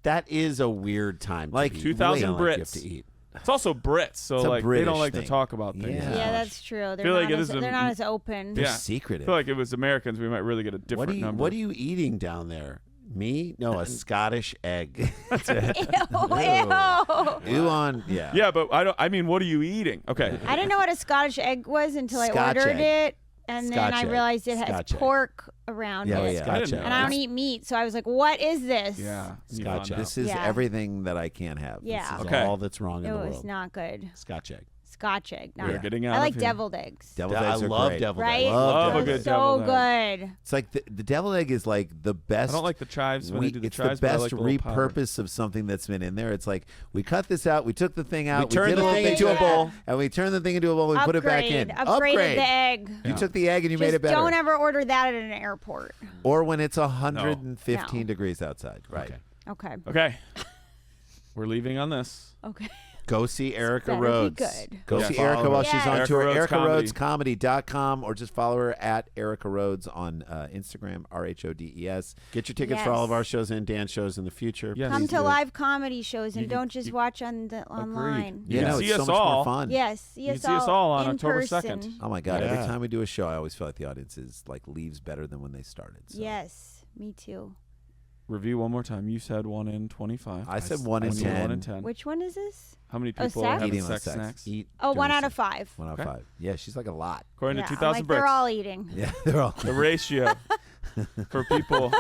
that is a weird time. Like to be 2,000 feeling like you have Brits. to eat. It's also Brits, so It's a like they British don't like thing. to talk about things. Yeah. as Yeah, much. that's true. They're Feel like not it as, is a- they're not as open. They're Yeah. I secretive. feel like if it was Americans, we might really get a different number. What are you eating down there? Me? No, a Scottish egg. Ew, ew. You on? Yeah. Yeah, but I mean, what are you eating? Okay. I didn't know what a Scottish egg was until I Scotch ordered egg. it, and then Scotch I egg. realized it has Scotch egg. pork around Yeah, it. yeah. I didn't know. And I don't eat meat, so I was like, "What is this?" Yeah. you Scotch found egg. out. This is Yeah. everything that I can't have. This Yeah. is Okay. All that's wrong It in the was world. not good. Scotch egg. Scotch egg. Not We're good. getting out I of like here. deviled eggs. Deviled I eggs are love great. deviled Right? egg. Love a deviled good eggs. So deviled egg. good. It's like the deviled egg is like the best. I don't like the chives when they do the it's chives. the but I best like the little powder. repurpose of something that's been in there. It's like we cut this out, we took the thing out, we turned did the a little thing thing into to a it, bowl. and we turned the thing into a bowl. And we put it back in. Upgraded the egg. You took the egg and you Just made it better. don't ever order that at an airport. Or when it's 115 No. degrees outside. Right. Okay. Okay. Okay. We're leaving on this. Okay. Go see Erica better be Rhodes. good. Go Yeah. see Follow Erica her. while she's on Erica tour. Rhodes EricaRhodesComedy.com or just follow her at Erica Rhodes on Instagram, RHODES. Get your tickets for all of Yes. our shows and dance shows in the future. Yes. Come Please to do. live comedy shows and You can- don't just watch on the online. You Yeah, can no, see it's so us much all. more fun. Yes, see You us can see us all on in October person. 2nd. Oh my God! Every Yeah. time we do a show, I always feel like the audience is like leaves better than when they started. So. Yes, me too. Review one more time. You said 1 in 25. I said 1 in I said 10. 1 in 10. Which one is this? How many Oh, people are sex? having Eating sex with sex. snacks? Eat. Oh, during 1 out of sex. 5. 1 out of Okay. 5. Yeah, she's like a lot. According Yeah, to I'm 2,000 like, bricks. they're all eating. Yeah, they're all. The ratio for people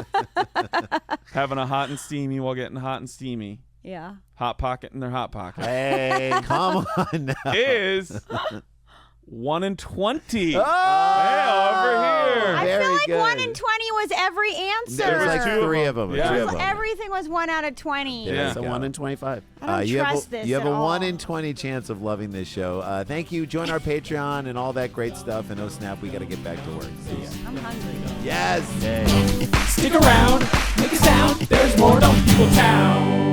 having a hot and steamy while getting hot and steamy, Yeah. hot pocket in their hot pocket, Hey, come on now. is 1 in 20. Oh, over here. I very feel like good. 1 in 20 was every answer. There was like Two of 3 them. of them. Yeah. Three of them. Everything was 1 out of 20. There Yeah. you So go. 1 in 25. I don't you trust have this you have at a 1 all. in 20 chance of loving this show. Thank you. Join our Patreon and all that great stuff. And oh snap, we got to get back to work. See ya. I'm hungry. Yes. Stick around, make a sound. There's more Dumb People Town.